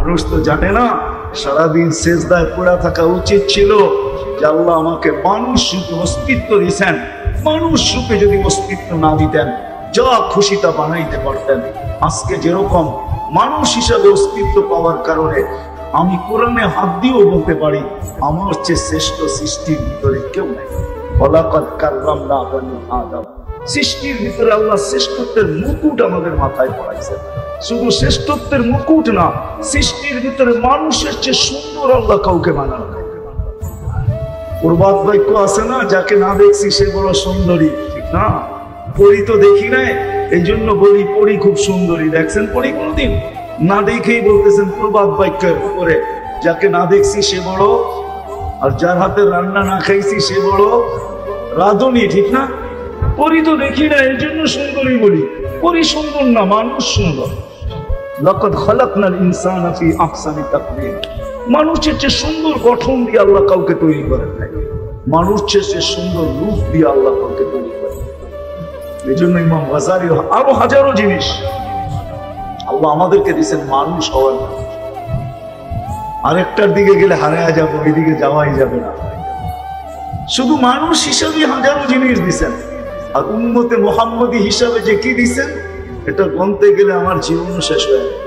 মানুষ তো জানে না সারাদিন সেজদায় পড়া থাকা উচিত ছিল যে আল্লাহ আমাকে মানুষ রূপে অস্তিত্ব দিয়েছেন, মানুষ রূপে যদি অস্তিত্ব না দিতেন যা খুশি তা বানাইতে পারতেন। আজকে যেরকম মানুষ হিসাবে অস্তিত্ব পাওয়ার কারণে আমি কোরআনে হাত দিয়েও বলতে পারি আমার চেয়ে শ্রেষ্ঠ সৃষ্টির ভিতরে কেউ নেই। ওয়ালাকাদ কাররামনা বানি আদম, সৃষ্টির ভিতরে আল্লাহ শ্রেষ্ঠত্বের মুকুট আমাদের মাথায় পড়াইছেন। শুধু শ্রেষ্ঠত্বের মুকুট না, সৃষ্টির ভিতরে মানুষের চেয়ে সুন্দর আল্লাহ কাউকে বানানো। প্রবাদ বাক্য আছে না, যাকে না দেখছি সে বড় সুন্দরী, ঠিক না? পরি তো দেখি নাই, এই জন্য বলি পরি খুব সুন্দরী। দেখছেন পরি কোনদিন? না দেখেই বলতেছেন প্রবাদ বাক্যের উপরে, যাকে না দেখছি সে বড়, আর যার হাতে রান্না না খাইছি সে বড় রাঁধুনি, ঠিক না? পরি তো দেখি না, এই জন্য সুন্দরী বলি। পরি সুন্দর না, মানুষ সুন্দর। লাকাদ খালাকনাল ইনসানা ফি আহসানি তাকওয়িম, মানুষের চেয়ে সুন্দর গঠন দিয়ে আল্লাহ কাউকে তৈরি করেন নাই, মানুষের চেয়ে সুন্দর রূপ দিয়ে আল্লাহ কাউকে তৈরি করেন। এই জন্য ইমাম গাজালি আরো হাজারো জিনিস আল্লাহ আমাদেরকে দিয়েছেন মানুষ হওয়ার। আরেকটার দিকে গেলে হারায়া যাবো, এদিকে যাওয়াই যাবে না। শুধু মানুষ হিসাবে হাজারো জিনিস দিয়েছেন, আর উম্মতে মুহাম্মদী হিসাবে যে কি দিয়েছেন এটা গণতে গেলে আমার জীবনও শেষ হয়ে যাবে।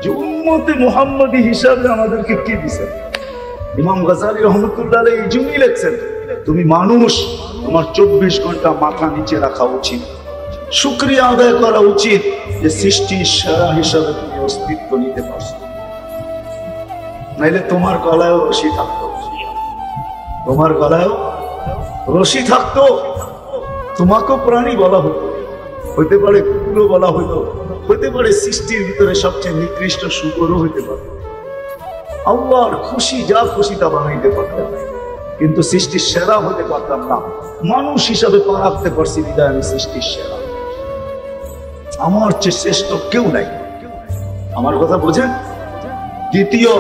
যে উম্মতে মুহাম্মদী হিসাবে আমাদেরকে কি দিয়েছেন, ইমাম গাজালি রহমতুল্লাহ আলাইহি এই জন্যই লিখছেন, তুমি মানুষ, তোমার 24 ঘন্টা মাথা নিচে রাখা উচিত, শুকরিয়া আদায় করা উচিত যে সৃষ্টির সেরা হিসাবে তুমি অস্তিত্ব নিতে পারছো। নাইলে তোমার গলায়ও রশি থাকতো, তোমার গলায়ও রশি থাকতো, তোমাকেও প্রাণী বলা হতো, হইতে পারে কুকুরও বলা হইতো, হইতে পারে সৃষ্টির ভিতরে সবচেয়ে নিকৃষ্ট শুকরও হইতে পারে। আল্লাহর খুশি যা খুশি তা বানাইতে পারতাম, কিন্তু সৃষ্টির সেরা হতে পারতাম না। মানুষ হিসাবে পা রাখতে পারছি বিদায় আমি সৃষ্টির সেরা। আমার চেয়ে শ্রেষ্ঠ কেউ নাই। আমার কথা বোঝেন? দ্বিতীয়,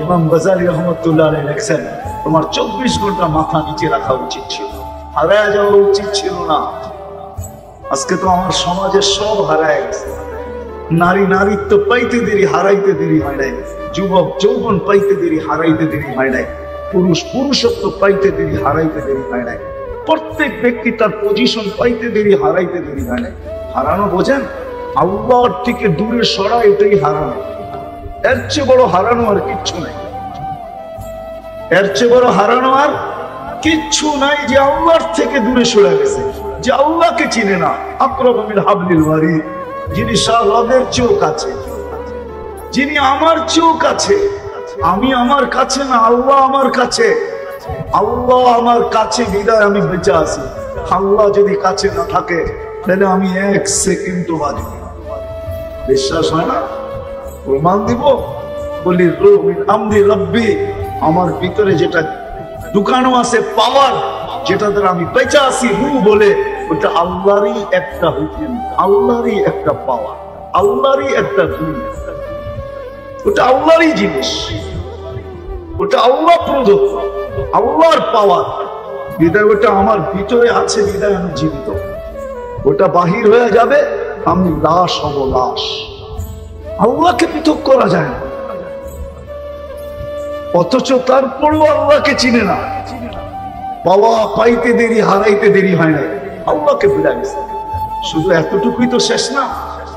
ইমাম গাজালি রহমতুল্লাহ আলাইহি লেখছেন, তোমার 24 ঘন্টা মাথা নিচে রাখা উচিত ছিল, হারায় যাওয়া উচিত ছিল না। আজকে তো আমার সমাজের সব হারায় গেছে। নারী নারীত্ব পাইতে দেরি, হারাইতে দেরি হয় নাই। যুবক যৌবন পাইতে দেরি, হারাইতে দেরি হয় নাই। পুরুষ পুরুষত্ব পাইতে দেরি, হারাইতে দেরি হয় নাই। প্রত্যেক ব্যক্তি তার পজিশন পাইতে দেরি, হারাইতে দেরি হয় নাই। হারানো বোঝেন? আল্লাহর থেকে দূরে সরা, এটাই হারানো। এর চেয়ে বড় হারানো আর কিচ্ছু নাই। এর চেয়ে বড় হারানো আর কিচ্ছু নাই যে আল্লাহর থেকে দূরে সরে গেছে, যে আল্লাহকে চিনে না। আকরাবু মিন হাবলিল ওয়ারিদ, যিনি শাহরদের চেয়েও কাছে, যিনি আমার চেয়েও কাছে। আমি আমার কাছে না, আল্লাহ আমার কাছে। আল্লাহ আমার কাছে বিদায় আমি বেঁচে আছি। আল্লাহ যদি কাছে না থাকে তাহলে আমি 1 সেকেন্ডও বাঁচব না। বিশ্বাস হয় না? প্রমাণ দিব। বলি রূহ মিন আমরি রাব্বি, আমার ভিতরে যেটা ঢুকানো আছে পাওয়ার, যেটা দ্বারা আমি বেঁচে আছি, রূহ বলে, ওটা আল্লাহরই একটা হুকুম, আল্লাহরই একটা পাওয়ার, আল্লাহরই একটা গুণ। ওটা আল্লাহরই জিনিস, ওটা আল্লাহ প্রদত্ত, আল্লাহর পাওয়ার। বিদায় ওটা আমার ভিতরে আছে, বিদায় আমি জীবিত। ওটা বাহির হয়ে যাবে, আমি লাশ হব, লাশ। আল্লাহকে পৃথক করা যায় না, অথচ তারপরেও আল্লাহকে চিনে না। পাওয়া পাইতে দেরি, হারাইতে দেরি হয় না, আল্লাহকে ভুলে গেছে। শুধু এতটুকুই তো শেষ না,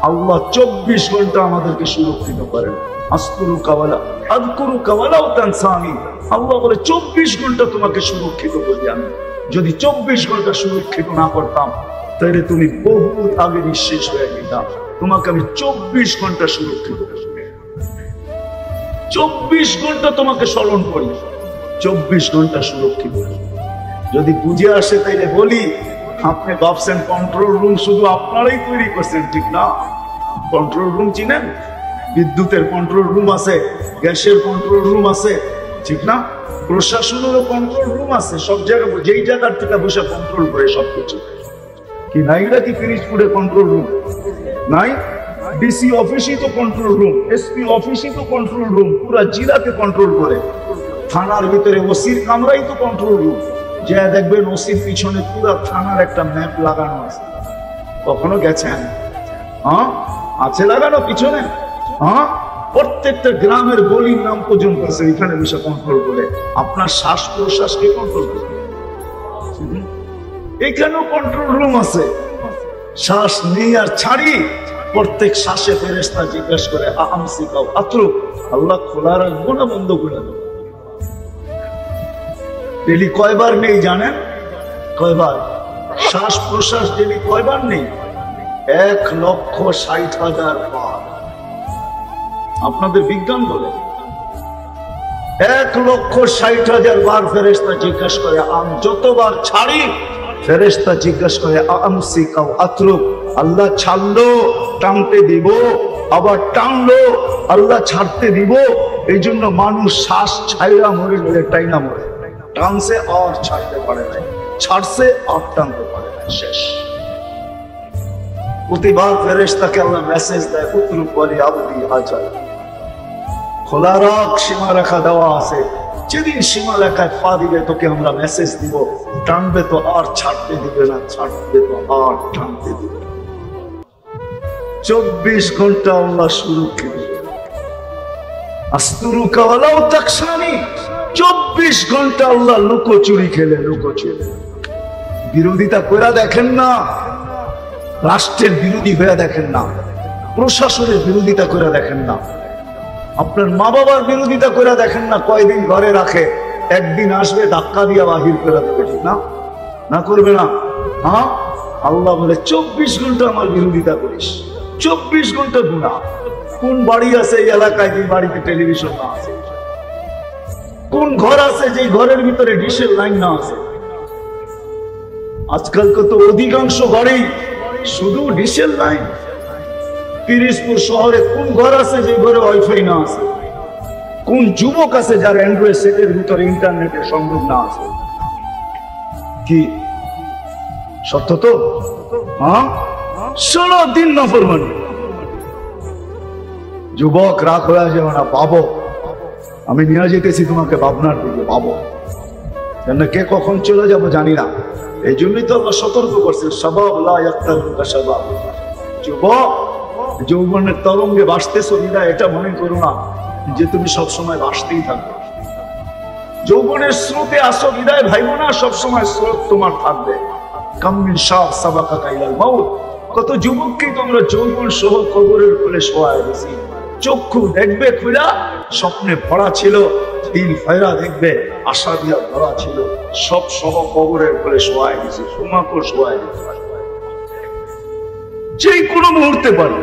আল্লাহ 24 ঘন্টা আমাদেরকে সুরক্ষিত করেন। আযকুরু কাওয়ালা আযকুরু কাওয়ালাও তানসানি, আল্লাহ বলে 24 ঘন্টা তোমাকে সুরক্ষিত করি আমি। যদি 24 ঘন্টা সুরক্ষিত না করতাম তাহলে তুমি বহুত আগে নিঃশেষ হয়ে যেতাম। তোমাকে আমি 24 ঘন্টা সুরক্ষিত করি, 24 ঘন্টা তোমাকে স্মরণ করি, 24 ঘন্টা সুরক্ষিত করি। যদি বুঝে আসে তাইলে বলি, আপনি ভাবছেন কন্ট্রোল রুম শুধু আপনারাই তৈরি করছেন, ঠিক না? কন্ট্রোল রুম চিনেন? বিদ্যুতের কন্ট্রোল রুম আছে, গ্যাসের কন্ট্রোল রুম আছে, ঠিক না? প্রশাসনেরও কন্ট্রোল রুম আছে, সব জায়গায় যেই জায়গার থেকে বসে কন্ট্রোল করে সবকিছু। কি নাই নাকি পিরিজপুরে কন্ট্রোল রুম নাই? ডিসি অফিসই তো কন্ট্রোল রুম, এসপি অফিসই তো কন্ট্রোল রুম, পুরা জেলাকে কন্ট্রোল করে। থানার ভিতরে ওসির কামরাই তো কন্ট্রোল রুম। যে দেখবেন ওসির পিছনে পুরা থানার একটা ম্যাপ লাগানো আছে। কখনো গেছেন? হ্যাঁ, আছে লাগানো পিছনে। হ্যাঁ, প্রত্যেকটা গ্রামের গলির নাম পর্যন্ত আছে, এখানে বিষয় কন্ট্রোল করে। আপনার শ্বাস প্রশ্বাসকে কন্ট্রোল করে, এখানেও কন্ট্রোল রুম আছে। শ্বাস নেই আর ছাড়ি, প্রত্যেক শ্বাসে ফেরেশতা জিজ্ঞাসা করে আমসিকাও আতরুক, আল্লাহ খোলা রাখবো না বন্ধ করে দেবো? ডেলি কয়বার নেই জানেন? কয়বার? শ্বাস প্রশ্বাস ডেলি কয়বার নেই? 1,60,000 বার। আপনাদের বিজ্ঞান বলে 1,60,000 বার ফেরেশতা জিজ্ঞাসা করে। যতবার ছাড়ি ফেরেশতা জিজ্ঞাসা করে আমসিকাও আতরুক, আল্লাহ ছাড়লো টানতে দিব, আবার টানলো আল্লাহ ছাড়তে দিব। এই জন্য মানুষ শ্বাস ছাইরা মরে গেলে টাইনা মরে, টানছে আর ছাড়তে পারে না, ছাড়ছে আর টানতে পারে না, শেষ। প্রতিবার ফেরেশতাকে আল্লাহ মেসেজ দেয় উতরুক ওয়ালি আবদি আজাল, খোলা রাখ, সীমা রেখা দেওয়া আছে। যেদিন সীমা রেখায় পা দিবে তোকে আমরা মেসেজ দিব, টানবে তো আর ছাড়তে দিবে না, ছাড়বে তো আর টানতে দিবে না। 24 ঘন্টা আল্লাহ সুরক্ষিত। আস্তুরুকা ওয়ালাউ তাকসানি, 24 ঘন্টা আল্লাহ লুকোচুরি খেলে, লুকোচুরি। বিরোধিতা করে দেখেন না, রাষ্ট্রের বিরোধী হয়ে দেখেন না, প্রশাসনের বিরোধিতা করে দেখেন না, আপনার মা বাবার বিরোধিতা করে দেখেন না। কয়দিন ঘরে রাখে, একদিন আসবে ধাক্কা দিয়া বাহির করে দেবে, ঠিক না? না করবে না? হ্যাঁ, আল্লাহ বলে 24 ঘন্টা আমার বিরোধিতা করিস, 24 ঘন্টা গুনাহ। কোন বাড়ি আছে এই এলাকায় যে বাড়িতে টেলিভিশন না আছে? কোন ঘর আছে যে ঘরের ভিতরে ডিশের লাইন না আছে? আজকাল কত অধিকাংশ ঘরেই শুধু ডিশের লাইন। পিরিজপুর শহরে কোন ঘর আছে যে ঘরে ওয়াইফাই না আছে? কোন যুবক আছে যার অ্যান্ড্রয়েড সেটের ভিতরে ইন্টারনেটের সংযোগ না আছে? কি সত্য তো? হ্যাঁ, সারাদিন নাফরমানি। যুবক রাগ হয়ে যাবে না, পাবো আমি নিয়ে যেতেছি তোমাকে ভাবনার দিকে, পাবো কেন কে কখন চলে যাব জানি না। এই জন্যই তো আল্লাহ সতর্ক করছে, শাবাব লা ইয়াক্তালুকা শাবাব। যুবক যৌবনের তরঙ্গে ভাসতেছো বিদায় এটা মনে করো না যে তুমি সবসময় ভাসতেই থাকবে। যৌবনের স্রোতে আসো বিদায় ভাইবো না সবসময় স্রোত তোমার থাকবে। কামিন শাহ সাবাকা কাইলাল মাউত, কত যুবককে তোমরা যৌবন সহ কবরের কোলে শোয়ায় দিয়েছি। চক্ষু দেখবে খুলা, স্বপ্নে ভরা ছিল, দিল ফেরা দেখবে আশা দিয়া ভরা ছিল, সব সহ কবরের কোলে শোয়ায় দিয়েছি, তোমাকেও শোয়ায় দিতে পারে। যে কোনো মুহূর্তে পারি,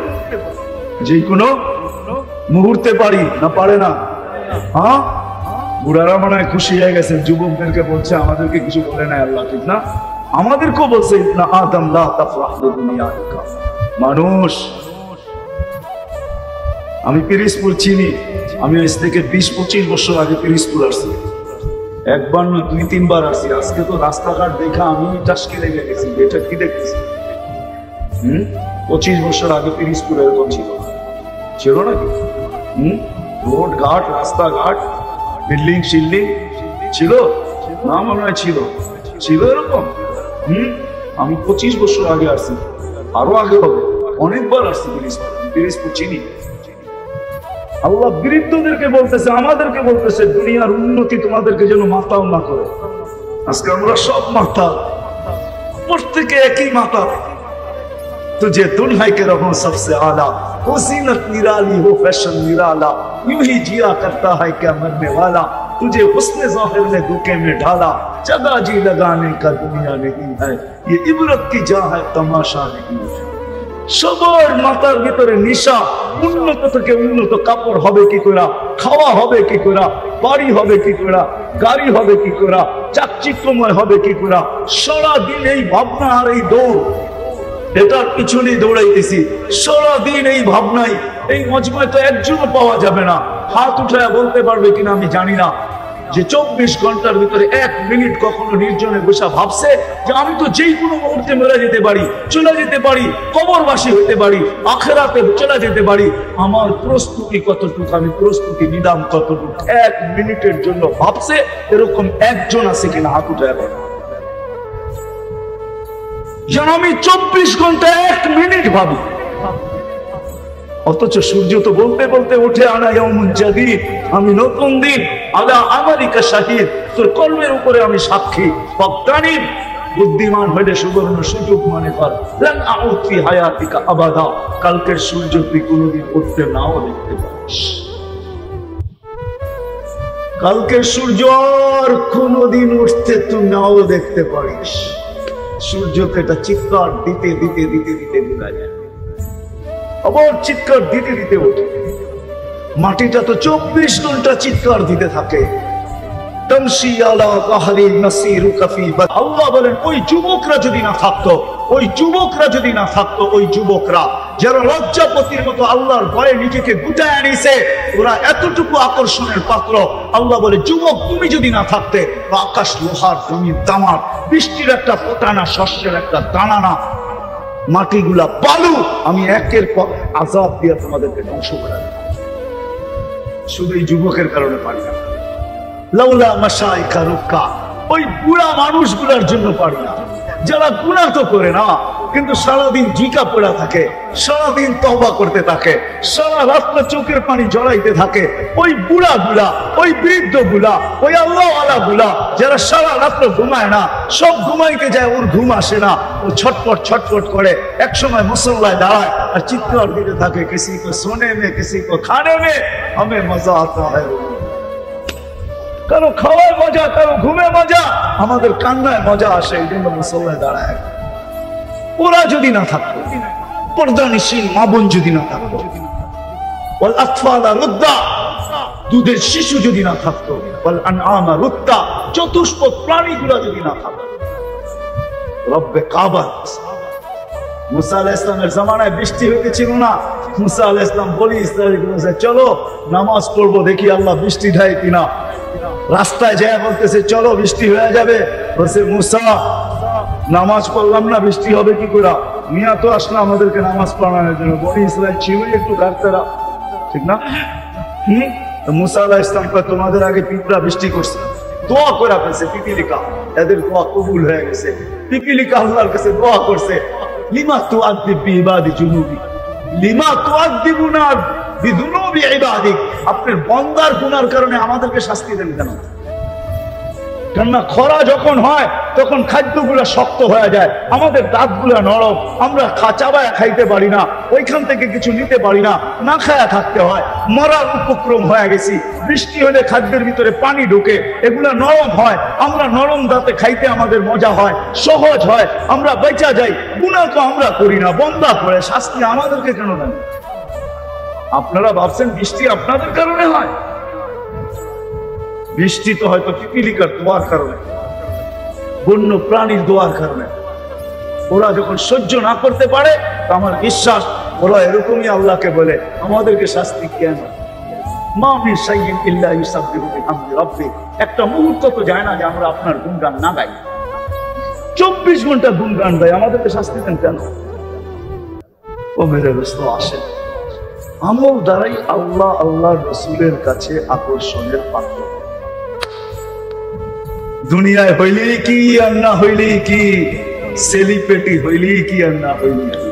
যে কোনো মুহূর্তে পারি না, পারে না? হ্যাঁ, বুড়ারা মনে হয় খুশি হয়ে গেছে, যুবকদেরকে বলছে আমাদেরকে কিছু বলে নাই আল্লাহ, ঠিক না? আমাদেরকেও বলছে না আদম লা তাফরাহ বিদুনিয়াকা। মানুষ, আমি পিরিজপুর চিনি, আমি আজ থেকে 20-25 বছর আগে পিরিজপুর আসছি, একবার না 2-3 বার আসছি। আজকে তো রাস্তাঘাট দেখা আমি টাসকে লেগে গেছি, এটা কি দেখতেছি? 25 বছর আগে পিরিজপুর এরকম ছিল, ছিল নাকি? রোড ঘাট, রাস্তাঘাট, বিল্ডিং শিল্ডিং ছিল না? মনে হয় ছিল, ছিল এরকম। আমি 25 বছর আগে আসছি, আরো আগে হবে, অনেকবার আসছি পিরিজপুর, পিরিজপুর চিনি। আল্লাহ বিরুদ্ধদেরকে বলতেছে, আমাদেরকে বলতেছে দুনিয়ার উন্নতি তোমাদেরকে যেন মাতাল না করে। আজকে আমরা সব মাতাল, প্রত্যেকে একই মাতাল। तुझे दुल्हा के रहो सबसे आला, हो जीनत निराली हो फैशन निराला, यूं ही जिया करता है क्या मरने वाला, तुझे हुस्न ज़ाहिर ने धोखे में ढाला, जगह जी लगाने का दुनिया नहीं है, ये इबरत की जा है तमाशा नहीं है। সবার মাথার ভিতরে নিশা, উন্নত থেকে উন্নত কাপড় হবে কি করে, খাওয়া হবে কি করে, বাড়ি হবে কি করে, গাড়ি হবে কি করে, চাকচিক্যময় হবে কি করে, সারাদিন এই ভাবনা আর এই দৌড়, এটার পিছনে দৌড়াইতেছি সারাদিন এই ভাবনাই। এই মজমায় তো একজনও পাওয়া যাবে না, হাত উঠায় বলতে পারবে কিনা আমি জানি না, যে 24 ঘন্টার ভিতরে 1 মিনিট কখনো নির্জনে বসে ভাবছে যে আমি তো যেই কোনো মুহূর্তে মরে যেতে পারি, চলে যেতে পারি, কবরবাসী হতে পারি, আখেরাতে চলে যেতে পারি, আমার প্রস্তুতি কতটুকু, আমি প্রস্তুতি নিলাম কতটুকু, 1 মিনিটের জন্য ভাবছে? এরকম একজন আছে কিনা হাত উঠায় বলে যেন আমি 24 ঘন্টা 1 মিনিট ভাবি। অথচ সূর্য তো বলতে বলতে উঠে আনা ইয়াউমুন জাদীদ, আমি নতুন দিন, আলা আমালিকা শাহিদ, তোর কর্মের উপরে আমি সাক্ষী। ফক্তানিব, বুদ্ধিমান হইলে সুবর্ণ সুযোগ মনে কর, লান আউদ ফি হায়াতিকা আবাদা, কালকের সূর্য তুই কোনোদিন উঠতে নাও দেখতে পারিস। কালকের সূর্য আর কোনোদিন উঠতে তুই নাও দেখতে পারিস। সূর্যকে একটা চিৎকার দিতে দিতে দিতে দিতে বোঝা যায়, আবার চিৎকার দিতে দিতে ওঠে। মাটিটা তো 24 ঘন্টা চিৎকার দিতে থাকে। আল্লাহ বলেন ওই যুবকরা যদি না থাকতো, ওই যুবকরা যদি না থাকতো, ওই যুবকরা যারা লজ্জাপতির মতো আল্লাহর ভয়ে নিজেকে গুটায় আনিছে, ওরা এতটুকু আকর্ষণের পাত্র। আল্লাহ বলে যুবক তুমি যদি না থাকতে, আকাশ লোহার, জমির তামার, বৃষ্টির একটা ফোঁটা না, শস্যের একটা দানা না, মাটিগুলা বালু, আমি একের পর আযাব দিয়ে তোমাদেরকে ধ্বংস করে দেব। শুধু এই যুবকের কারণে পারি না, লাউলা মাশাইখা রুক্কা, ওই বুড়া মানুষগুলোর জন্য পারি না, যারা গুনাহ তো করে না কিন্তু সারাদিন জিকা পড়া থাকে, সারাদিন তওবা করতে থাকে, সারা রাত চোখের পানি জড়াইতে থাকে। ওই বুড়া গুলা, ওই বৃদ্ধ গুলা, ওই আল্লাহওয়ালা গুলা যারা সারা রাত ঘুমায় না, সব ঘুমাইতে যায়, ওর ঘুম আসে না, ও ছটপট ছটপট করে এক সময় মুসল্লায় দাঁড়ায় আর চিৎকার দিতে থাকে, কিসি কো সোনে মে, কিসি কো খানে মে, হমে মজা আতা হ্যায়। কারো খাওয়ায় মজা, কারো ঘুমে মজা, আমাদের কান্নায় মজা আসে, এই জন্য মুসল্লায় দাঁড়ায়। ওরা যদি না থাকতো, পর্দানিশীল মা বোন যদি না থাকতো, ওয়াল আতফালা রুদ্দা, দুধের শিশু যদি না থাকতো, ওয়াল আনআমা রুদ্দা, চতুষ্পদ প্রাণীগুলো যদি না থাকতো, রব্বে কাবা। মুসা আলাইহিস সালামের জামানায় বৃষ্টি হইতেছিল না, মুসা আলাইহিস সালাম বলি ইসরায়েলকে চলো নামাজ পড়বো, দেখি আল্লাহ বৃষ্টি দেয় কিনা। রাস্তায় যায় বলতেছে চলো বৃষ্টি হয়ে যাবে, বলছে মুসা নামাজ পড়লাম না, বৃষ্টি হবে কি করে? মিয়া তো আসলে আমাদেরকে নামাজ পড়ানোর জন্য, বনি ইসরায়েল ছিল একটু গাছতারা, ঠিক না? মুসা আলাইহিস সালাম তোমাদের আগে পিঁপড়া বৃষ্টি করছে, দোয়া করে ফেলছে, পিপিলিকা, এদের দোয়া কবুল হয়ে গেছে। পিপিলিকা আল্লাহর কাছে দোয়া করছে, লিমা তুআযযিবু বিইবাদি জুনুবি, লিমা তুআযযিবুনা বিযুনুবি ইবাদিক, আপনার বান্দার গুনার কারণে আমাদেরকে শাস্তি দেন কেন? কেননা খরা যখন হয় তখন খাদ্যগুলো শক্ত হয়ে যায়, আমাদের দাঁতগুলো নরম, আমরা চাবায়া খাইতে পারি না, ওইখান থেকে কিছু নিতে পারি না, না খায়া থাকতে হয়, মরার উপক্রম হয়ে গেছি। বৃষ্টি হলে খাদ্যের ভিতরে পানি ঢুকে, এগুলা নরম হয়, আমরা নরম দাঁতে খাইতে আমাদের মজা হয়, সহজ হয়, আমরা বেঁচা যাই। গুনাহ তো আমরা করি না, বান্দা করে, শাস্তি আমাদেরকে কেন দেন? আপনারা ভাবছেন বৃষ্টি আপনাদের কারণে হয়? বৃষ্টি তো হয়তো পিপিলিকার দোয়ার কারণে, বন্য প্রাণীর দোয়ার কারণে। ওরা যখন সহ্য না করতে পারে, আমার বিশ্বাস ওরা এরকমই আল্লাহকে বলে আমাদেরকে শাস্তি কেন? মা মিন শাইইন ইল্লা ইউসাব্বিহু বিহামদি রাব্বিহ, একটা মুহূর্ত তো যায় না যে আমরা আপনার গুণগান না গাই। 24 ঘন্টা গুণগান গাই, আমাদেরকে শাস্তি দেন কেন? ও মেরে দোস্ত, আসেন আমল দ্বারাই আল্লাহ আল্লাহর রাসূলের কাছে আকর্ষণের পাত্র। দুনিয়ায় হইলেই কি আর না হইলেই কি, সেলিব্রিটি হইলেই কি আর না হইলেই কি,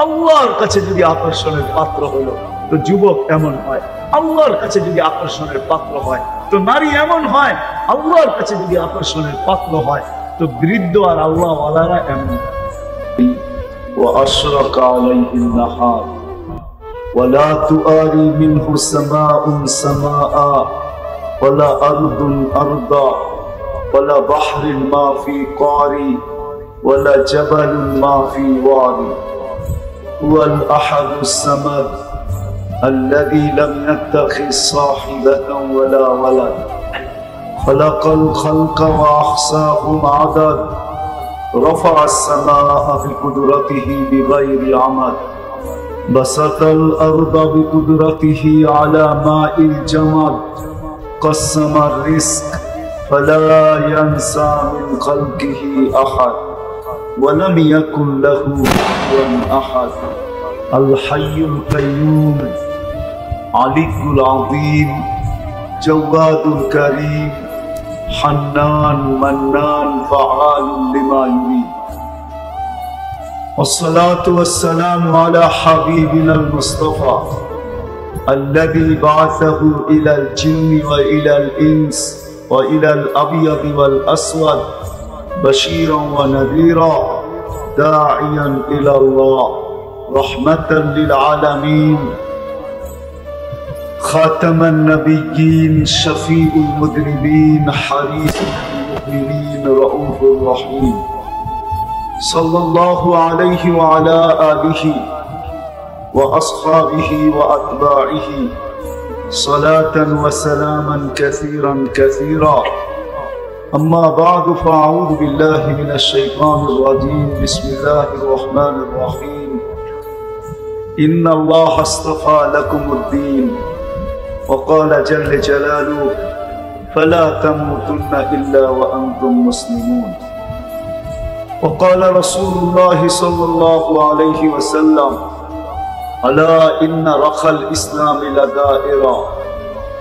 আল্লাহর কাছে যদি আকর্ষণের পাত্র হলো তো যুবক এমন হয়, আল্লাহর কাছে যদি আকর্ষণের পাত্র হয় তো নারী এমন হয়, আল্লাহর কাছে যদি আকর্ষণের পাত্র হয় তো বৃদ্ধ আর আল্লাহ ওয়ালারা এমন। وأشرق عليه النهار ولا تؤاري منه سماء سماء ولا أرض أرضا ولا بحر ما في قاري ولا جبل ما في وادي هو الأحد الصمد الذي لم يتخذ صاحبة ولا ولد خلق الخلق وأحصاهم عدد رفع السماء بقدرته بغير عمد بسط الأرض بقدرته على ماء الجمد قسم الرزق فلا ينسى من خلقه أحد ولم يكن له كفوا أحد الحي القيوم علي العظيم جواد الكريم حنان منان فعال لما يريد। والصلاة والسلام على حبيبنا المصطفى الذي بعثه إلى الجن وإلى الإنس وإلى الأبيض والأسود بشيرا ونذيرا داعيا إلى الله رحمة للعالمين خاتم النبيين شفيع المذنبين حريص المؤمنين رؤوف رحيم صلى الله عليه وعلى آله وأصحابه وأتباعه صلاة وسلاما كثيرا كثيرا أما بعد فأعوذ بالله من الشيطان الرجيم بسم الله الرحمن الرحيم إن الله اصطفى لكم الدين وقال جل جلاله فلا تموتن إلا وأنتم مسلمون وقال رسول الله صلى الله عليه وسلم ألا إن رخى الإسلام لدائرة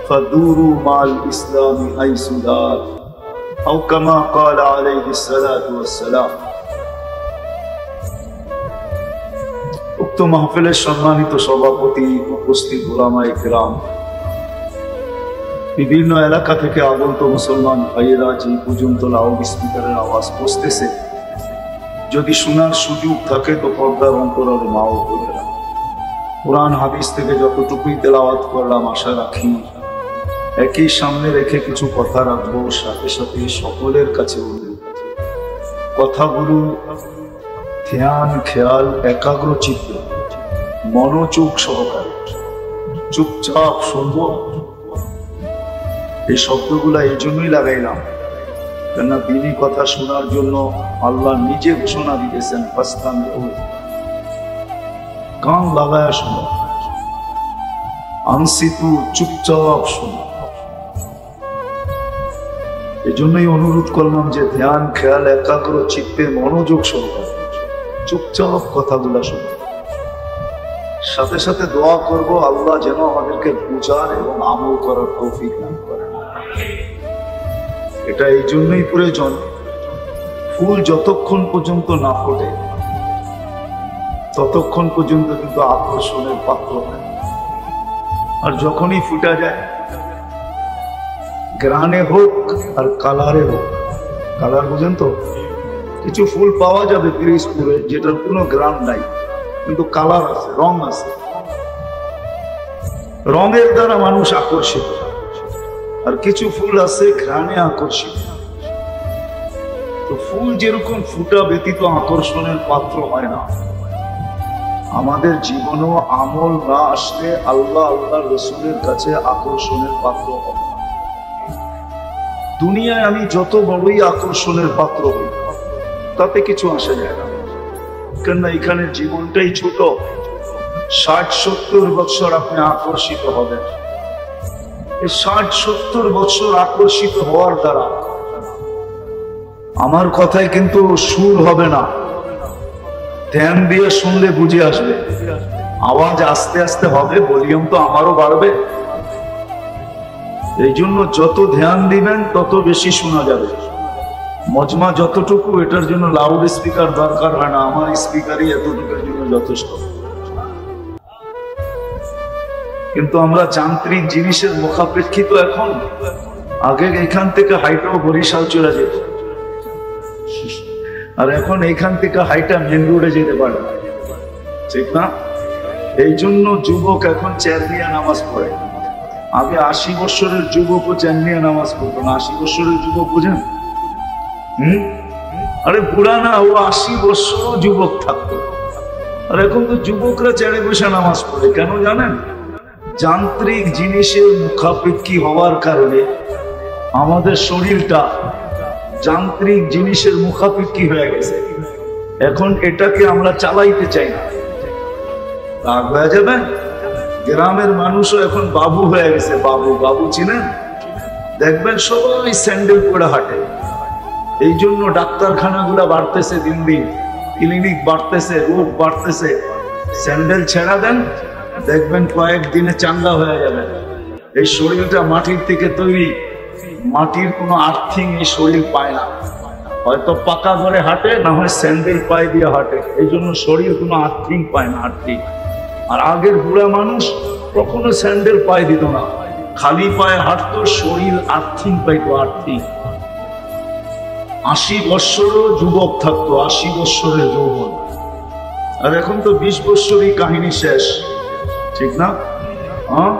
فدوروا مع الإسلام حيث دار أو كما قال عليه الصلاة والسلام উক্ত মাহফিলের সম্মানিত সভাপতি, উপস্থিত উলামায়ে কেরাম, বিভিন্ন এলাকা থেকে আগত মুসলমান ভাইয়েরা যে পর্যন্ত লাউড স্পিকারের আওয়াজ পৌঁছতেছে, যদি শোনার সুযোগ থাকে তো পর্দার অন্তরালে মা ও বোনেরা, কোরআন হাদিস থেকে যতটুকুই তেলাওয়াত করলাম আশা রাখি একই সামনে রেখে কিছু কথা রাখবো। সাথে সাথে সকলের কাছে কথাগুলো ধ্যান খেয়াল একাগ্র চিত্তে মনোযোগ সহকারে চুপচাপ শুনব। এই শব্দগুলা এই জন্যই লাগাইলাম, কেননা দিনই কথা শোনার জন্য আল্লাহ নিজে ঘোষণা দিতেছেন, কান লাগায়া শোনো, আনসিতু চুপচাপ শোনো। এই জন্যই অনুরোধ করলাম যে ধ্যান খেয়াল একাগ্র চিত্তে মনোযোগ সহকারে চুপচাপ কথাগুলা শোনো। সাথে সাথে দোয়া করব আল্লাহ যেন আমাদেরকে বুঝার এবং আমল করার তৌফিক দান করেন। এটা এই জন্যই প্রয়োজন, ফুল যতক্ষণ পর্যন্ত না ফোটে ততক্ষণ পর্যন্ত কিন্তু আকর্ষণের পাত্র হয়, আর যখনই ফুটা যায়, গ্রানে হোক আর কালারে হোক, কালার বুঝেন তো, কিছু ফুল পাওয়া যাবে পিরিজপুরে যেটার কোনো গ্রান নাই কিন্তু কালার আছে, রং আছে, রঙের দ্বারা মানুষ আকর্ষিত। আর কিছু ফুল আছে ঘ্রাণে আকর্ষিত। তো ফুল যেরকম ফুটা ব্যতীত আকর্ষণের পাত্র হয় না, আমাদের জীবনও আমল না আসলে আল্লাহ আল্লাহ রসুলের কাছে আকর্ষণের পাত্র হবে। দুনিয়ায় আমি যত বড়ই আকর্ষণের পাত্র হই তাতে কিছু আসে যায় না, কেননা এখানে জীবনটাই ছোট। 60-70 বছর আপনি আকর্ষিত হবেন। এই 60-70 বছর আকর্ষিত হওয়ার দ্বারা আমার কথায় কিন্তু সুর হবে না, ধ্যান দিয়ে শুনলে বুঝে আসবে। আওয়াজ আস্তে আস্তে হবে, ভলিউম তো আমারও বাড়বে। এই জন্য যত ধ্যান দিবেন তত বেশি শোনা যাবে। মজমা যতটুকু, এটার জন্য লাউড স্পিকার দরকার হয় না, আমার স্পিকারই এতটুকুর জন্য যথেষ্ট। কিন্তু আমরা যান্ত্রিক জিনিসের মুখাপেক্ষিত এখন। আগে এখান থেকে হাইটাও বরিশাল চলে যেত, আর এখন এইখান থেকে হাইটা মেন রোডে যেতে পারে, ঠিক না? এই জন্য যুবক এখন চেয়ার নিয়ে নামাজ পড়ে। আগে 80 বছরের যুবকও চেয়ার নিয়ে নামাজ পড়তো না। 80 বছরের যুবক বুঝেন? আরে বুড়া না, ও 80 বছরও যুবক থাকতো। আর এখন তো যুবকরা চেয়ারে বসে নামাজ পড়ে। কেন জানেন? যান্ত্রিক জিনিসের মুখাপেক্ষী হওয়ার কারণে আমাদের শরীরটা যান্ত্রিক জিনিসের মুখাপেক্ষী হয়ে গেছে। এখন এটাকে আমরা চালাইতে চাই না, রাগ হয়ে যাবে। গ্রামের মানুষও এখন বাবু হয়ে গেছে। বাবু বাবু চিনেন? দেখবেন সবাই স্যান্ডেল পরে হাঁটে। এই জন্য ডাক্তারখানাগুলা বাড়তেছে, দিন দিন ক্লিনিক বাড়তেছে, রোগ বাড়তেছে। স্যান্ডেল ছেড়া দেন, দেখবেন কয়েকদিনে চাঙ্গা হয়ে যাবে। এই শরীরটা মাটির থেকে তৈরি, মাটির কোনো আর্থিং এই শরীর পায় না। হয়তো পাকা ঘরে হাঁটে, না হয় স্যান্ডেল পায়ে দিয়ে হাঁটে, এই জন্য শরীর কোনো আর্থিং পায় না, আর্থিং। আর আগের বুড়া মানুষ কখনো স্যান্ডেল পায়ে দিত না, খালি পায়ে হাঁটতো, শরীর আর্থিং পাইতো, আর্থিং। 80 বৎসরও যুবক থাকতো, 80 বৎসরের যৌবন। আর এখন তো 20 বৎসরই কাহিনী শেষ, ঠিক না? হ্যাঁ,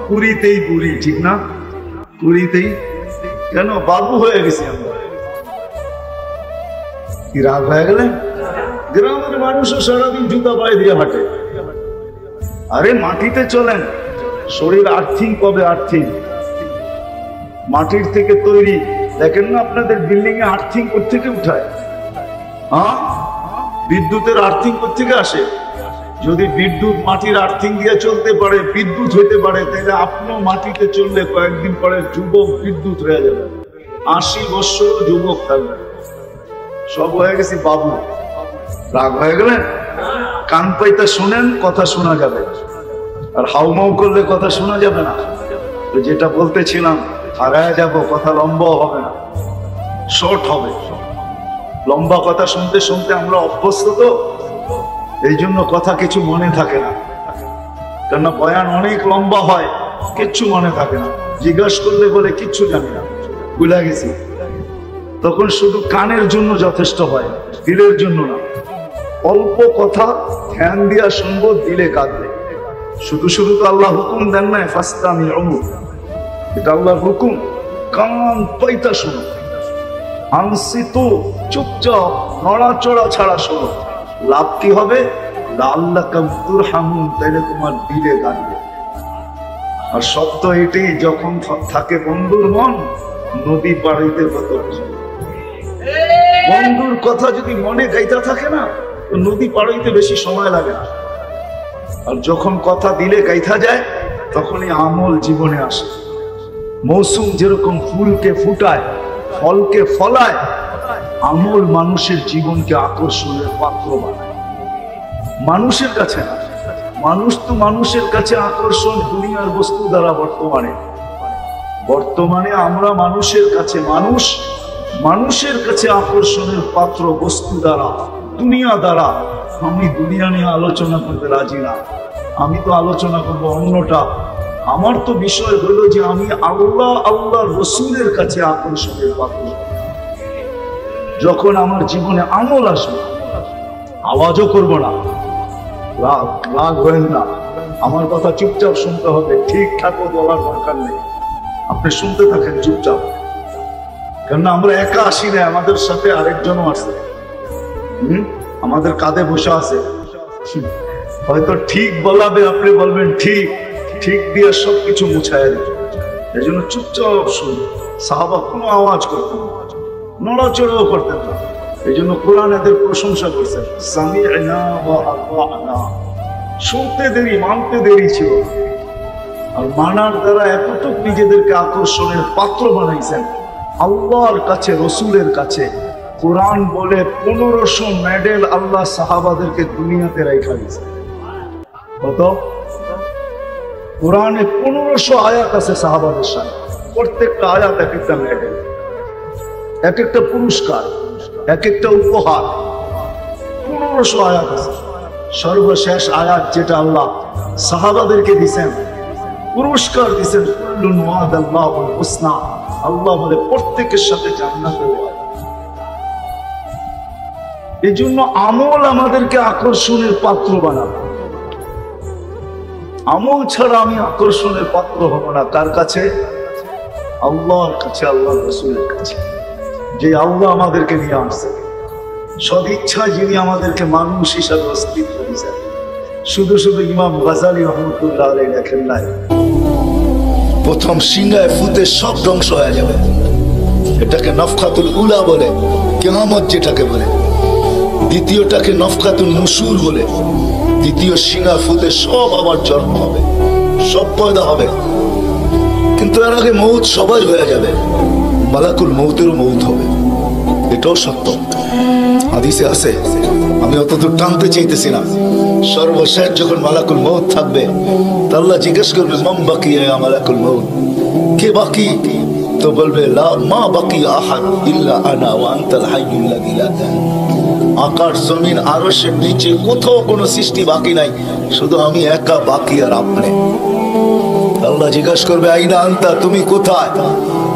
পুরীতেই বুড়ি, ঠিক না? পুরীতেই কেন বাবু হয়ে গেছি আমরা? কি রাগ হয়ে গেলেন? গ্রামের মানুষও সারাদিন জুতা পায়ে দিয়ে হাঁটে। আরে মাটিতে চলেন, শরীর আর্থিং কবে? আর্থিং মাটির থেকে তৈরি। দেখেন না আপনাদের বিল্ডিং এ আর্থিং কোত্থেকে উঠায়? হ্যাঁ, বিদ্যুতের আর্থিং কোত্থেকে আসে? যদি বিদ্যুৎ মাটির আর্থিং দিয়ে চলতে পারে, বিদ্যুৎ হইতে পারে, তাহলে আপনিও মাটিতে চললে কয়েকদিন পরে যুবক বিদ্যুৎ হয়ে যাবে। 80 বৎসর যুবক থাকবে। সব হয়ে গেছি বাবু। রাগ হয়ে গেলেন? কান পাইতে শোনেন, কথা শোনা যাবে, আর হাউমাউ করলে কথা শোনা যাবে না। তো যেটা বলতেছিলাম, হারায় যাব, কথা লম্বা হবে না, শর্ট হবে। লম্বা কথা শুনতে শুনতে আমরা অভ্যস্ত, তো এই জন্য কথা কিছু মনে থাকে না। কেননা বয়ান অনেক লম্বা হয়, কিচ্ছু মনে থাকে না। জিজ্ঞাসা করলে বলে কিচ্ছু জানি না, ভুলে গেছি। তখন শুধু কানের জন্য যথেষ্ট হয়, দিলের জন্য না। অল্প কথা ধ্যান দিয়া শুনবো, দিলে কাঁদবে। শুধু শুধু তো আল্লাহ হুকুম দেন নাই, ফাস্তামিউ, এটা আল্লাহর হুকুম, কান পাইতা শুনো। আনসিতু, চুপচাপ, নড়াচড়া ছাড়া শোনো। লাভ কি হবে? লাআল্লাকুম তুরহামুন, তাইলে তোমার দিলে কাঁদবে। আর সত্য এটাই, যখন থাকে বন্ধুর মন, নদী পাড়াইতে কত বন্ধুর কথা যদি মনে গাইতে থাকে না, তো নদী পাড়াইতে বেশি সময় লাগে না। আর যখন কথা দিলে গাইথা যায়, তখনই আমল জীবনে আসে। মৌসুম যেরকম ফুলকে ফুটায়, ফলকে ফলায়, আমল মানুষের জীবনকে আকর্ষণের পাত্র বানায়। মানুষের কাছে না, মানুষ তো মানুষের কাছে আকর্ষণ দুনিয়ার বস্তু দ্বারা। বর্তমানে আমরা মানুষের কাছে, মানুষ মানুষের কাছে আকর্ষণের পাত্র বস্তু দ্বারা, দুনিয়া দ্বারা। আমি দুনিয়া নিয়ে আলোচনা করতে রাজি না, আমি তো আলোচনা করব অন্যটা। আমার তো বিষয় হলো যে আমি আল্লাহ, আল্লাহর রসুলের কাছে আকর্ষণের পাত্র। যখন আমার জীবনে আমল আসবে, আওয়াজও করব না, রাগ হবেন না, আমার কথা চুপচাপ শুনতে হবে, ঠিকঠাকও বলার দরকার নেই, আপনি শুনতে থাকেন চুপচাপ। কেননা আমরা একা আসি না, আমাদের সাথে আরেকজনও আছে, আমাদের কাঁধে বসে আছে। হয়তো ঠিক বলাবে, আপনি বলবেন ঠিক, ঠিক দিয়ে সবকিছু মুছায় দিবে। এই জন্য চুপচাপ শুনুন। সাহাবা কোনো আওয়াজ করতেন না, নড়াচড়াও করতেন না। এই জন্য কোরআন এদের প্রশংসা করছেন, সামি'না ওয়া আতা'না। শুনতে দেরি, মানতে দেরি ছিল। আর মানার দ্বারা এতটুকু নিজেদেরকে আকর্ষণের পাত্র বানাইছেন আল্লাহর কাছে, রসুলের কাছে। কোরআন বলে 1500 মেডেল আল্লাহ সাহাবাদেরকে দুনিয়াতে রাইখা দিয়েছে। কত? কোরআনে 1500 আয়াত আছে সাহাবাদের সাথে, প্রত্যেকটা আয়াত এক একটা মেডেল, এক একটা পুরস্কার, এক একটা উপহার। 1500 আয়াত আছে। সর্বশেষ আয়াত যেটা আল্লাহ সাহাবাদেরকে দিয়েছেন, পুরস্কার দিয়েছেন, কুল্লুন ওয়াদাল্লাহুল হুসনা। আল্লাহ বলে প্রত্যেকের সাথে জান্নাতের ওয়াদা। এই জন্য আমল আমাদেরকে আকর্ষণের পাত্র বানাবে। আমল ছাড়া আমি আকর্ষণের পাত্র হব না। কার কাছে? আল্লাহর কাছে, আল্লাহর রাসূলের কাছে। যে আল্লাহ আমাদেরকে নিয়ে আসছে, সদিচ্ছা যিনি আমাদেরকে মানুষ হিসাবে অস্তিত্ব দিয়েছেন। শুধু শুধু ইমাম গাজালি রহমতুল্লাহ আলাইহি লেখেন নাই, প্রথম সিংহায় ফুতে সব ধ্বংস হয়ে যাবে। এটাকে নফখাতুল উলা বলে, কিয়ামত যেটাকে বলে। দ্বিতীয়টাকে নফখাতুল নুশুর বলে, দ্বিতীয় সিংহা ফুতে সব আবার জন্ম হবে, সব পয়দা হবে। কিন্তু এর আগে মৌত সবাই হয়ে যাবে, মালাকুল মৌতেরও মৌত হবে। এটাও সত্য, হাদিসে আছে। আমি অতদূর টানতে চাইতেছি না। সর্বশেষ যখন মালাকুল মৌত থাকবে, আল্লাহ জিজ্ঞেস করবে, মান বাকি ইয়া মালাকুল মৌত, কে বাকি? তো বলবে লা মা বাকি আহাদ ইল্লা আনা ওয়া আনতাল হাইয়ুল লাযী লা তামুত। আকাশ জমিন আরশের নিচে কোথাও কোনো সৃষ্টি বাকি নাই, শুধু আমি একা বাকি আর আপনি। আল্লাহ জিজ্ঞাসা করবে আইনা আনতা, তুমি কোথায়?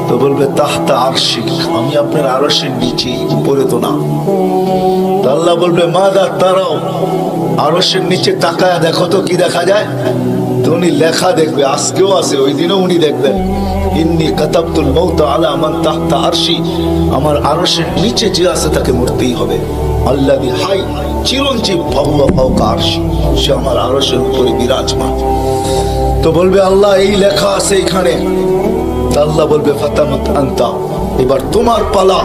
তো বলবে তাহতা আরশিক, আমি আপনার আরশের নিচে, উপরে তো না। আল্লাহ বলবে মাদা তারাও, আরশের নিচে তাকায় দেখো তো কি দেখা যায়। তো উনি লেখা দেখবে, আজকেও আছে, ওই দিনও উনি দেখবেন ইন্নী কাতাবতুল মাউত আলা মান তাহতা আরশি, আমার আরশের নিচে যে আছে তাকে মরতেই হবে। আল্লাযী হাই চিরঞ্জীব ফাহুয়া ফাওকা আরশি, সে আমার আরশের উপরে বিরাজমান। তো বলবে আল্লাহ এই লেখা আছে এখানে। আল্লাহ বলবে ফাতামুত আনতা, এবার তোমার পালা।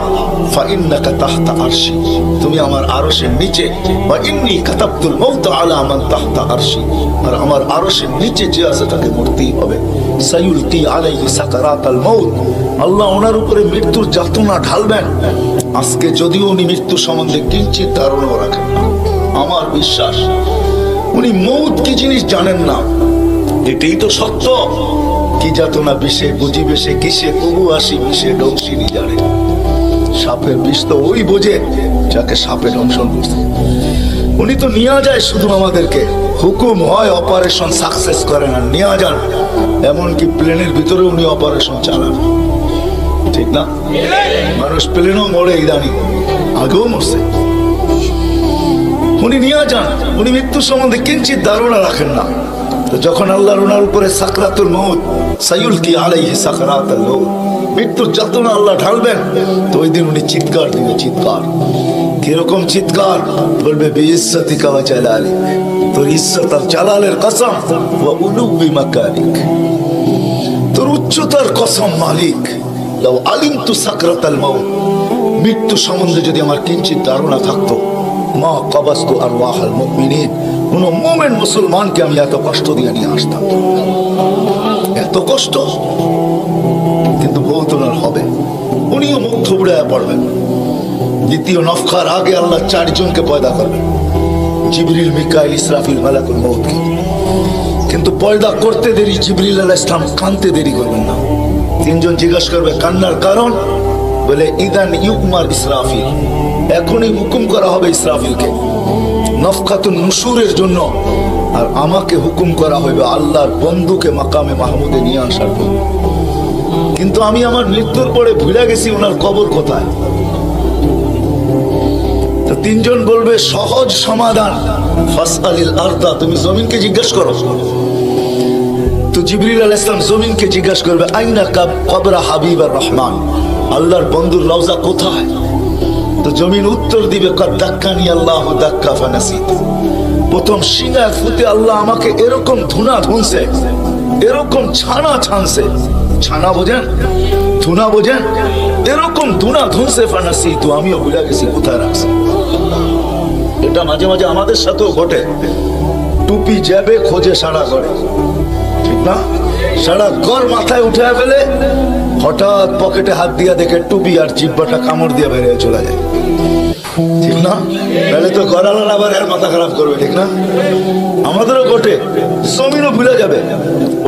ফাইন্নাকা তাহতা আরশি, তুমি আমার আরশের নিচে। ওয়া ইন্নী কাতাবতুল মাউত আলা মান তাহতা আরশি, আর আমার আরশের নিচে যে আছে তাকে মরতেই হবে। সায়ুলকি আলাইহি সাকারাতাল মাউত, আল্লাহ ওনার উপরে মৃত্যুর যাতনা ঢালবেন। আজকে যদিও উনি মৃত্যু সম্বন্ধে কিঞ্চিত ধারণাও রাখেন না, আমার বিশ্বাস উনি মৌত কি জিনিস জানেন না, এটাই তো সত্য। কি যাতনা বিষে বুঝিবে সে কিসে, তবু আসি বিষে ডংসিনি জানে। সাপের বিষ তো ওই বোঝে যাকে সাপে দংশন করছে। উনি তো নিয়ে যায় শুধু আমাদেরকে, হুকুম হয় অপারেশন সাকসেস করে না, নিয়ে যান। এমনকি প্লেনের ভিতরে উনি অপারেশন চালান, ঠিক না? মানুষ প্লেনও মরে ইদানি, আগেও মরছে। উনি নিয়ে যান, উনি মৃত্যু সম্বন্ধে কিঞ্চিত ধারণা রাখেন না। তো যখন আল্লাহর ওনার উপরে সাকরাতুল মউত, সায়ুলকি আলাইহি সাকরাতুল মউত, মৃত্যুর যাতনা আল্লাহ ঢালবেন, তো ওই দিন উনি চিৎকার দিবে, চিৎকার। কিরকম চিৎকার? বলবে বিইজ্জতিকা ওয়া জালালিক, তোর ইজ্জত আর জালালের কসম, ওয়া উলুবি মাকানিক, তোর উচ্চতার কসম মালিক। লাউ আলিমতু সাকরাতাল মউত, মৃত্যু সম্বন্ধে যদি আমার কিঞ্চিত ধারণা থাকতো, মা কবাস্তু আরওয়াহাল মুমিনিন, কোন মুমিন মুসলমানকে আমি এত কষ্ট দিয়ে নিয়ে আসতাম। এত কষ্ট, কিন্তু বহুত ওনার হবে, উনিও মুখ থুবড়ে পড়বেন। দ্বিতীয় নফখার আগে আল্লাহ 4 জনকে পয়দা করবেন, জিবরিল, মিকাইল, ইসরাফিল, মালাকুল মউতকে। কিন্তু পয়দা করতে দেরি, জিবরিল আলাইহিস সালাম কানতে দেরি করবেন না। 3 জন জিজ্ঞাসা করবে কান্নার কারণ, বলে ইদান ইউকমার ইসরাফিল, এখনই হুকুম করা হবে ইসরাফিলকে নফখাতুন নুশুরের জন্য, আর আমাকে হুকুম করা হবে আল্লাহর বন্ধুকে মাকামে মাহমুদে নিয়ে আসার জন্য। কিন্তু আমি আমার মৃত্যুর পরে ভুলে গেছি ওনার কবর কোথায়। তো 3 জন বলবে সহজ সমাধান, ফাসআলিল আরদা, তুমি জমিনকে জিজ্ঞাসা করো। তো জিবরিল আলাইহিস সালাম জমিনকে জিজ্ঞাসা করবে আইনা কবরা হাবিবার রহমান, আল্লাহর বন্ধুর রওজা কোথায়? তো জমিন উত্তর দিবে কদ দাক্কানি আল্লাহু দাক্কা ফানাসিত, প্রথম সিঙ্গার ফুতে আল্লাহ আমাকে এরকম ধুনা ধুনছে, এরকম ছানা ছানছে। ছানা বোঝেন, ধুনা বোঝেন? এরকম ধুনা ধুনছে ফানাসিত, আমিও ভুলে গেছি কোথায় রাখছি। এটা মাঝে মাঝে আমাদের সাথেও ঘটে। টুপি যাবে খোঁজে সারা করে, ঠিক না? সারা ঘর মাথায় উঠে ফেলে, হঠাৎ পকেটে হাত দিয়া দেখে টুপি আর জিব্বাটা কামড় দিয়ে বেরিয়ে চলে যায়, ঠিক না? তাহলে তো গড়ালার আবার এর মাথা খারাপ করবে, ঠিক না? আমাদেরও ঘটে, জমিনও ভুলে যাবে।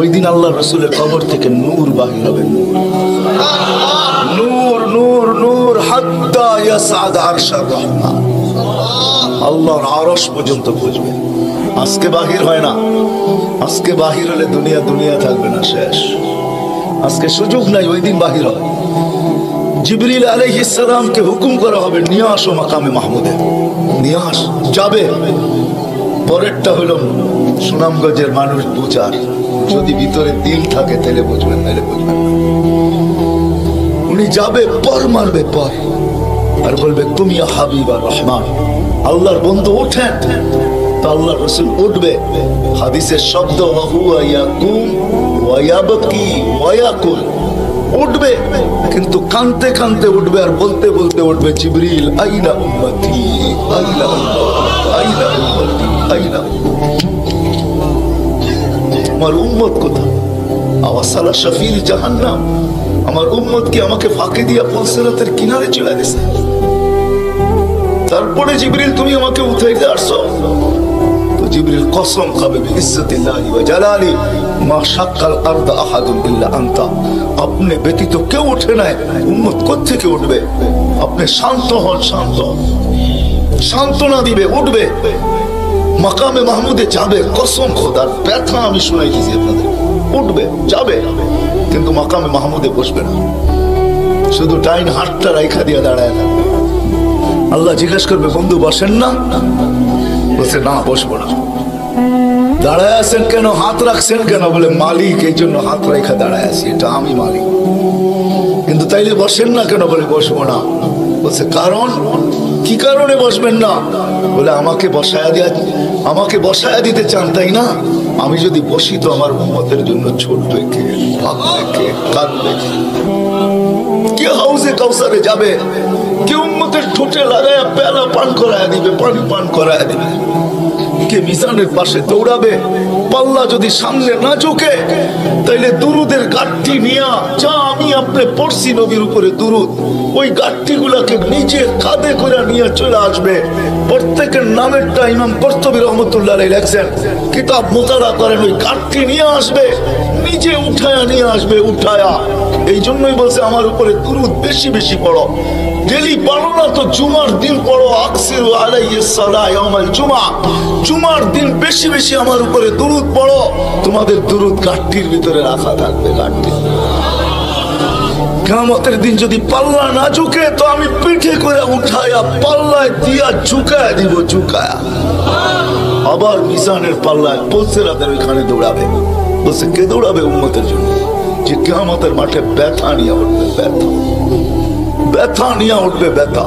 ওই দিন আল্লাহ রাসূলের কবর থেকে নূর বাহির হবে, নূর নূর নূর হাত্তা ইয়াসাদ আরশার রহমান, আল্লাহর আরশ পর্যন্ত পৌঁছবে। আজকে বাহির হয় না, আজকে বাহির হলে দুনিয়া দুনিয়া থাকবে না, শেষ। আজকে সুযোগ নাই, ওই দিন বাহির হবে। জিবরিল আলাইহিস সালামকে হুকুম করা হবে নিয়ে আসো মাকামে মাহমুদে, নিয়ে আস, যাবে। পরেরটা হলো সুনামগঞ্জের মানুষ বুঝার, যদি ভিতরে দিল থাকে তাহলে বুঝবেন, নাহলে বুঝবেন না। উনি যাবে, পর মারবে পর, আর বলবে তুমি হাবিব আর রহমান, আল্লাহর বন্ধু ওঠেন। তো আল্লাহ রাসূল উঠবে, হাদিসের শব্দ হুয়া ইয়াকুম ওয়া ইয়াবকি ওয়া ইয়াকুল, উঠবে কিন্তু কানতে কানতে উঠবে, আর বলতে বলতে উঠবে জিবরিল আইনা উম্মতি আইনা আইনা উম্মতি আইনা, আমার উম্মত কোথায়? আওয়াসালা শাফিল জাহান্নাম, আমার উম্মত কি আমাকে ফাঁকি দিয়া পুলসিরাতের কিনারে চলে গেছে? তারপরে জিবরিল তুমি আমাকে উঠাইতে আসছো। তো জিবরিল কসম খাবে বিইজ্জতিল্লাহি ওয়া জালালি, মা শাক্কাল আরদ আহাদুন ইল্লা আনতা, আপনি ব্যতীত কেউ ওঠে নাই, উম্মত কোত্থেকে উঠবে? আপনি শান্ত হন, শান্ত, সান্ত্বনা দিবে, উঠবে, মাকামে মাহমুদে যাবে। কসম খোদার, ব্যথা আমি শোনাই দিয়েছি আপনাদের। উঠবে, যাবে, কিন্তু মাকামে মাহমুদে বসবে না, শুধু ডাইন হাতটা রাইখা দিয়ে দাঁড়ায় না। আল্লাহ জিজ্ঞেস করবে, বন্ধু বসেন না? বলছে না, বসবো না। দাঁড়ায় আছেন কেন, হাত রাখছেন কেন? বলে মালিক, এই জন্য হাত রেখা দাঁড়ায় আছি, এটা আমি মালিক। কিন্তু তাইলে বসেন না কেন? বলে বসবো না। বলছে কারণ কি কারণে বসবেন না? বলে আমাকে বসায়া দিতে চান, তাই না? আমি যদি বসি তো আমার উম্মতের জন্য ছুটবে কে, ভাগবে কে, কাঁদবে কে? হাউজে কাউসারে যাবে, কে উম্মতের ঠোঁটে লাগায়া পেলা পান করায় দিবে, পানি পান করায় দিবে, কে মিজানের পাশে দৌড়াবে? পাল্লা যদি সামনে না ঝুঁকে, তাইলে দুরুদের গাঠটি নিয়া, যা আমি আপনি পড়ছি নবীর উপরে দুরুদ, ওই গাঠটি গুলাকে নিজে কাঁধে করে নিয়ে চলে আসবে। প্রত্যেকের নামেরটা ইমাম কর্তুবী রহমতুল্লাহ আলাইহি লেখছেন, কিতাব মুতালা করেন, ওই গাঠটি নিয়ে আসবে, নিজে উঠায়া নিয়ে আসবে, উঠায়া। এই জন্যই বলছে আমার উপরে দুরুদ বেশি বেশি পড়ো। ডেলি পড়ো না তো জুমার দিন পড়ো, আকসিরু আলাইহিস সালাহ ইয়াউমাল জুমআ, জুমার দিন বেশি বেশি আমার উপরে দুরুদ পড়ো। তোমাদের দুরুদ গাঠটির ভিতরে রাখা থাকবে, গাঠটি। কিয়ামতের দিন যদি পাল্লা না ঝুঁকে, তো আমি পিঠে করে উঠায়া পাল্লায় দিয়া ঝুঁকায়া দিব, ঝুঁকায়া। আবার মিজানের পাল্লায় পুলসিরাতের ওইখানে দৌড়াবে। বলছে কে দৌড়াবে উম্মতের জন্য? যে কিয়ামতের মাঠে ব্যথা নিয়ে উঠবে, ব্যথা, ব্যথা নিয়ে উঠবে, ব্যথা।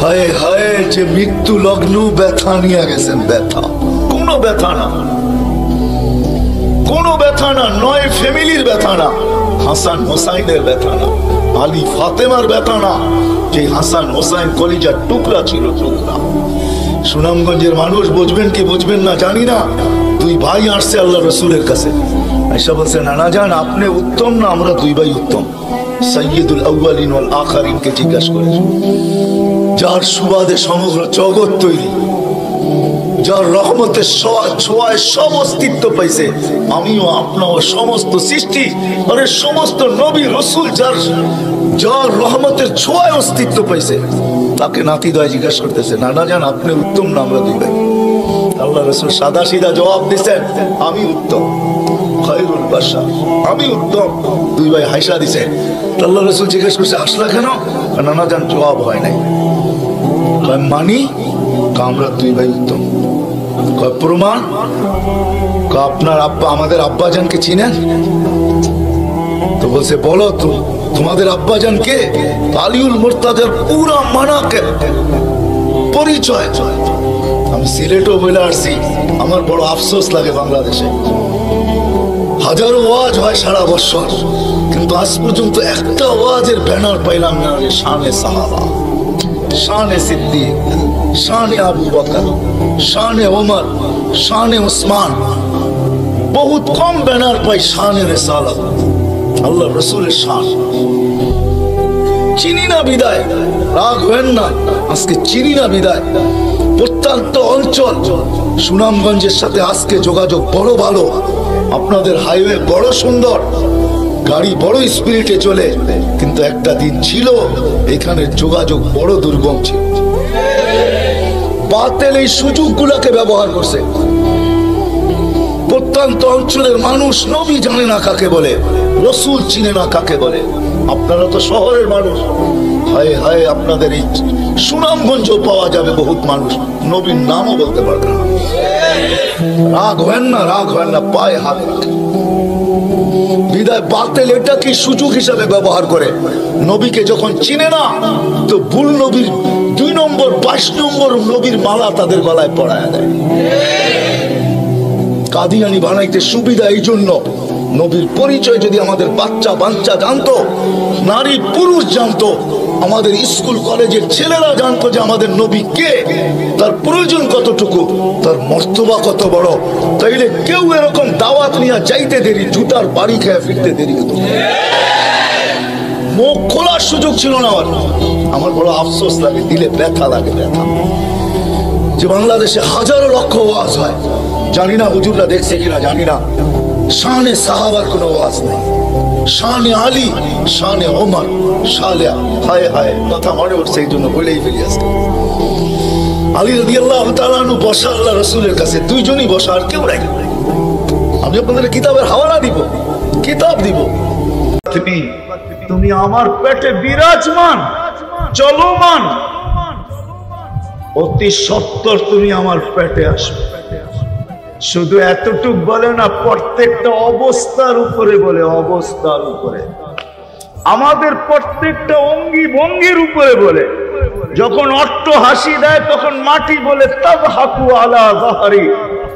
হায় হায়, যে মৃত্যু লগ্ন ব্যথা নিয়ে গেছেন, ব্যথা। কোনো ব্যথা না, কোনো ব্যথা না, নয় ফ্যামিলির ব্যথা না, হাসান হোসাইনের ব্যথা না, আলী ফাতেমার ব্যথা না, যে হাসান হোসাইন কলিজার টুকরা ছিল, টুকরা। সুনামগঞ্জের মানুষ বুঝবেন কি বুঝবেন না জানি না, দুই ভাই আসছে আল্লাহ রসুলের কাছে, আয়েশা বলছে নানা জান আপনি উত্তম না আমরা দুই ভাই উত্তম? সাইয়্যিদুল আউয়ালিন ওয়াল আখিরিনকে জিজ্ঞাসা করে, যার সুবাদে সমগ্র জগৎ তৈরি, যার রহমতের ছোঁয়ায় সব অস্তিত্ব পাইছে, আমিও আপনাও সমস্ত সৃষ্টি, আরে সমস্ত নবী রসুল যার রহমতের ছোঁয়ায় অস্তিত্ব পাইছে, তাকে নাতিদয় জিজ্ঞাসা করতেছে নানা জান আপনি উত্তম না আমরা দুই ভাই? আল্লাহ রসুল সাদা সিধা জবাব দিচ্ছেন, আমি উত্তম, খায়রুল বাশার, আমি উত্তম। দুই ভাই হাসা দিছে। আল্লাহ রসুল জিজ্ঞেস করছে আসলা কেন? নানা জান জবাব হয় নাই। মানি আমরা দুই ভাই উত্তম। প্রমাণ? আপনার আব্বা আমাদের আব্বাজানকে চিনেন? তো বলছে বলো তো তোমাদের আব্বাজান কে? আলিউল মুর্তাজার পুরা মানাকে পরিচয়। আমি সিলেটও বলে আসছি, আমার বড় আফসোস লাগে বাংলাদেশে হাজারো ওয়াজ হয় সারা বছর, কিন্তু আজ পর্যন্ত একটা ওয়াজের ব্যানার পাইলাম না যে শানে সাহাবা, শানে সিদ্দিক, শানে আবু বকর, শানে ওমর, শানে উসমান। বহুত কম ব্যানার পাই শানে রিসালাত, আল্লাহ রসুলের শান। চিনি না বিদায়, রাগ হবেন না, আজকে চিনি না বিদায়। প্রত্যন্ত অঞ্চল সুনামগঞ্জের সাথে আজকে যোগাযোগ বড় ভালো, আপনাদের হাইওয়ে বড় সুন্দর, গাড়ি বড় স্পিডে চলে, কিন্তু একটা দিন ছিল এখানে যোগাযোগ বড় দুর্গম ছিল। বাতিল এই সুযোগগুলোকে ব্যবহার করছে। প্রত্যন্ত অঞ্চলের মানুষ নবী জানে না কাকে বলে, রসুল চিনে না কাকে বলে। আপনারা তো শহরের মানুষ, হায় হায় আপনাদের এই সুনামগঞ্জ পাওয়া যাবে বহুত মানুষ নবীর নামও বলতে পারবে না। রাগ হয় না, রাগ হয় না, পায়ে হাত বিদায়। বাতিল এটা কি সুযোগ হিসাবে ব্যবহার করে, নবীকে যখন চিনে না তো ভুল নবীর 2 নম্বর 22 নম্বর নবীর মালা তাদের গলায় পরায় দেয়। কাদিয়ানি বানাইতে সুবিধা এই জন্য, নবীর পরিচয় যদি আমাদের বাচ্চা জানতো, নারী পুরুষ জানতো, আমাদের স্কুল কলেজের ছেলেরা জানতো যে আমাদের নবী কে, তার প্রয়োজন কতটুকু, তার মর্তবা কত বড়, তাইলে কেউ এরকম দাওয়াত নিয়ে যাইতে দেরি, জুতার বাড়ি খেয়ে ফিরতে দেরি হতো। মুখ খোলার সুযোগ ছিল না। আমার বড় আফসোস লাগে, দিলে ব্যথা লাগে, ব্যথা যে বাংলাদেশে হাজারো লক্ষ ওয়াজ হয়, জানি না হুজুররা দেখছে কিনা জানি না, শানে সাহাবার কোনো আওয়াজ নেই, শানে আলী, শানে ওমর, শানে হায় হায় কথা মনে উঠছে, এই জন্য বলেই ফেলি আজকে। আলী রাদিয়াল্লাহু তাআলা আনহু বসা আল্লাহ রাসূলের কাছে, দুইজনই বসা, আর কেউ নাই। আমি আপনাদের কিতাবের হাওয়ালা দিব, কিতাব দিব। তুমি আমার পেটে বিরাজমান, চলমান, অতি সত্তর তুমি আমার পেটে আসবে। শুধু এতটুক বলে না, প্রত্যেকটা অবস্থার উপরে বলে, অবস্থার উপরে, আমাদের প্রত্যেকটা অঙ্গি ভঙ্গির উপরে বলে। যখন অট্ট হাসি দেয় তখন মাটি বলে তাবহাকু আলা যাহরি,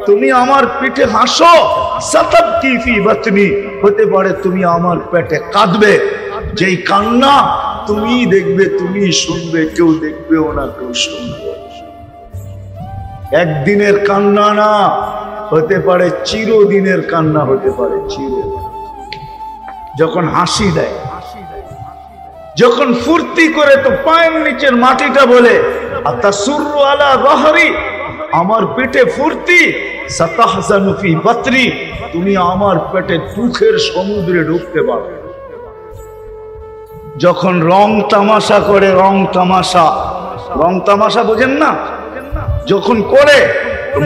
তুমি আমার পিঠে হাসো, সাতাবকি ফি বাতনি, হতে পারে তুমি আমার পেটে কাঁদবে। যেই কান্না তুমি দেখবে, তুমি শুনবে, কেউ দেখবেও না, কেউ শুনবে। একদিনের কান্না না, হতে পারে চিরদিনের কান্না, হতে পারে চির। যখন হাসি দেয়, যখন ফুর্তি করে, তো পায়ের নিচের মাটিটা বলে আতাসুররু আলা যাহরি, আমার পেটে ফুর্তি, সাতাহজানু ফি বাতনি, তুমি আমার পেটে দুঃখের সমুদ্রে ডুবতে পারো। যখন রং তামাশা করে, রং তামাশা, রং তামাশা বোঝেন না, যখন করে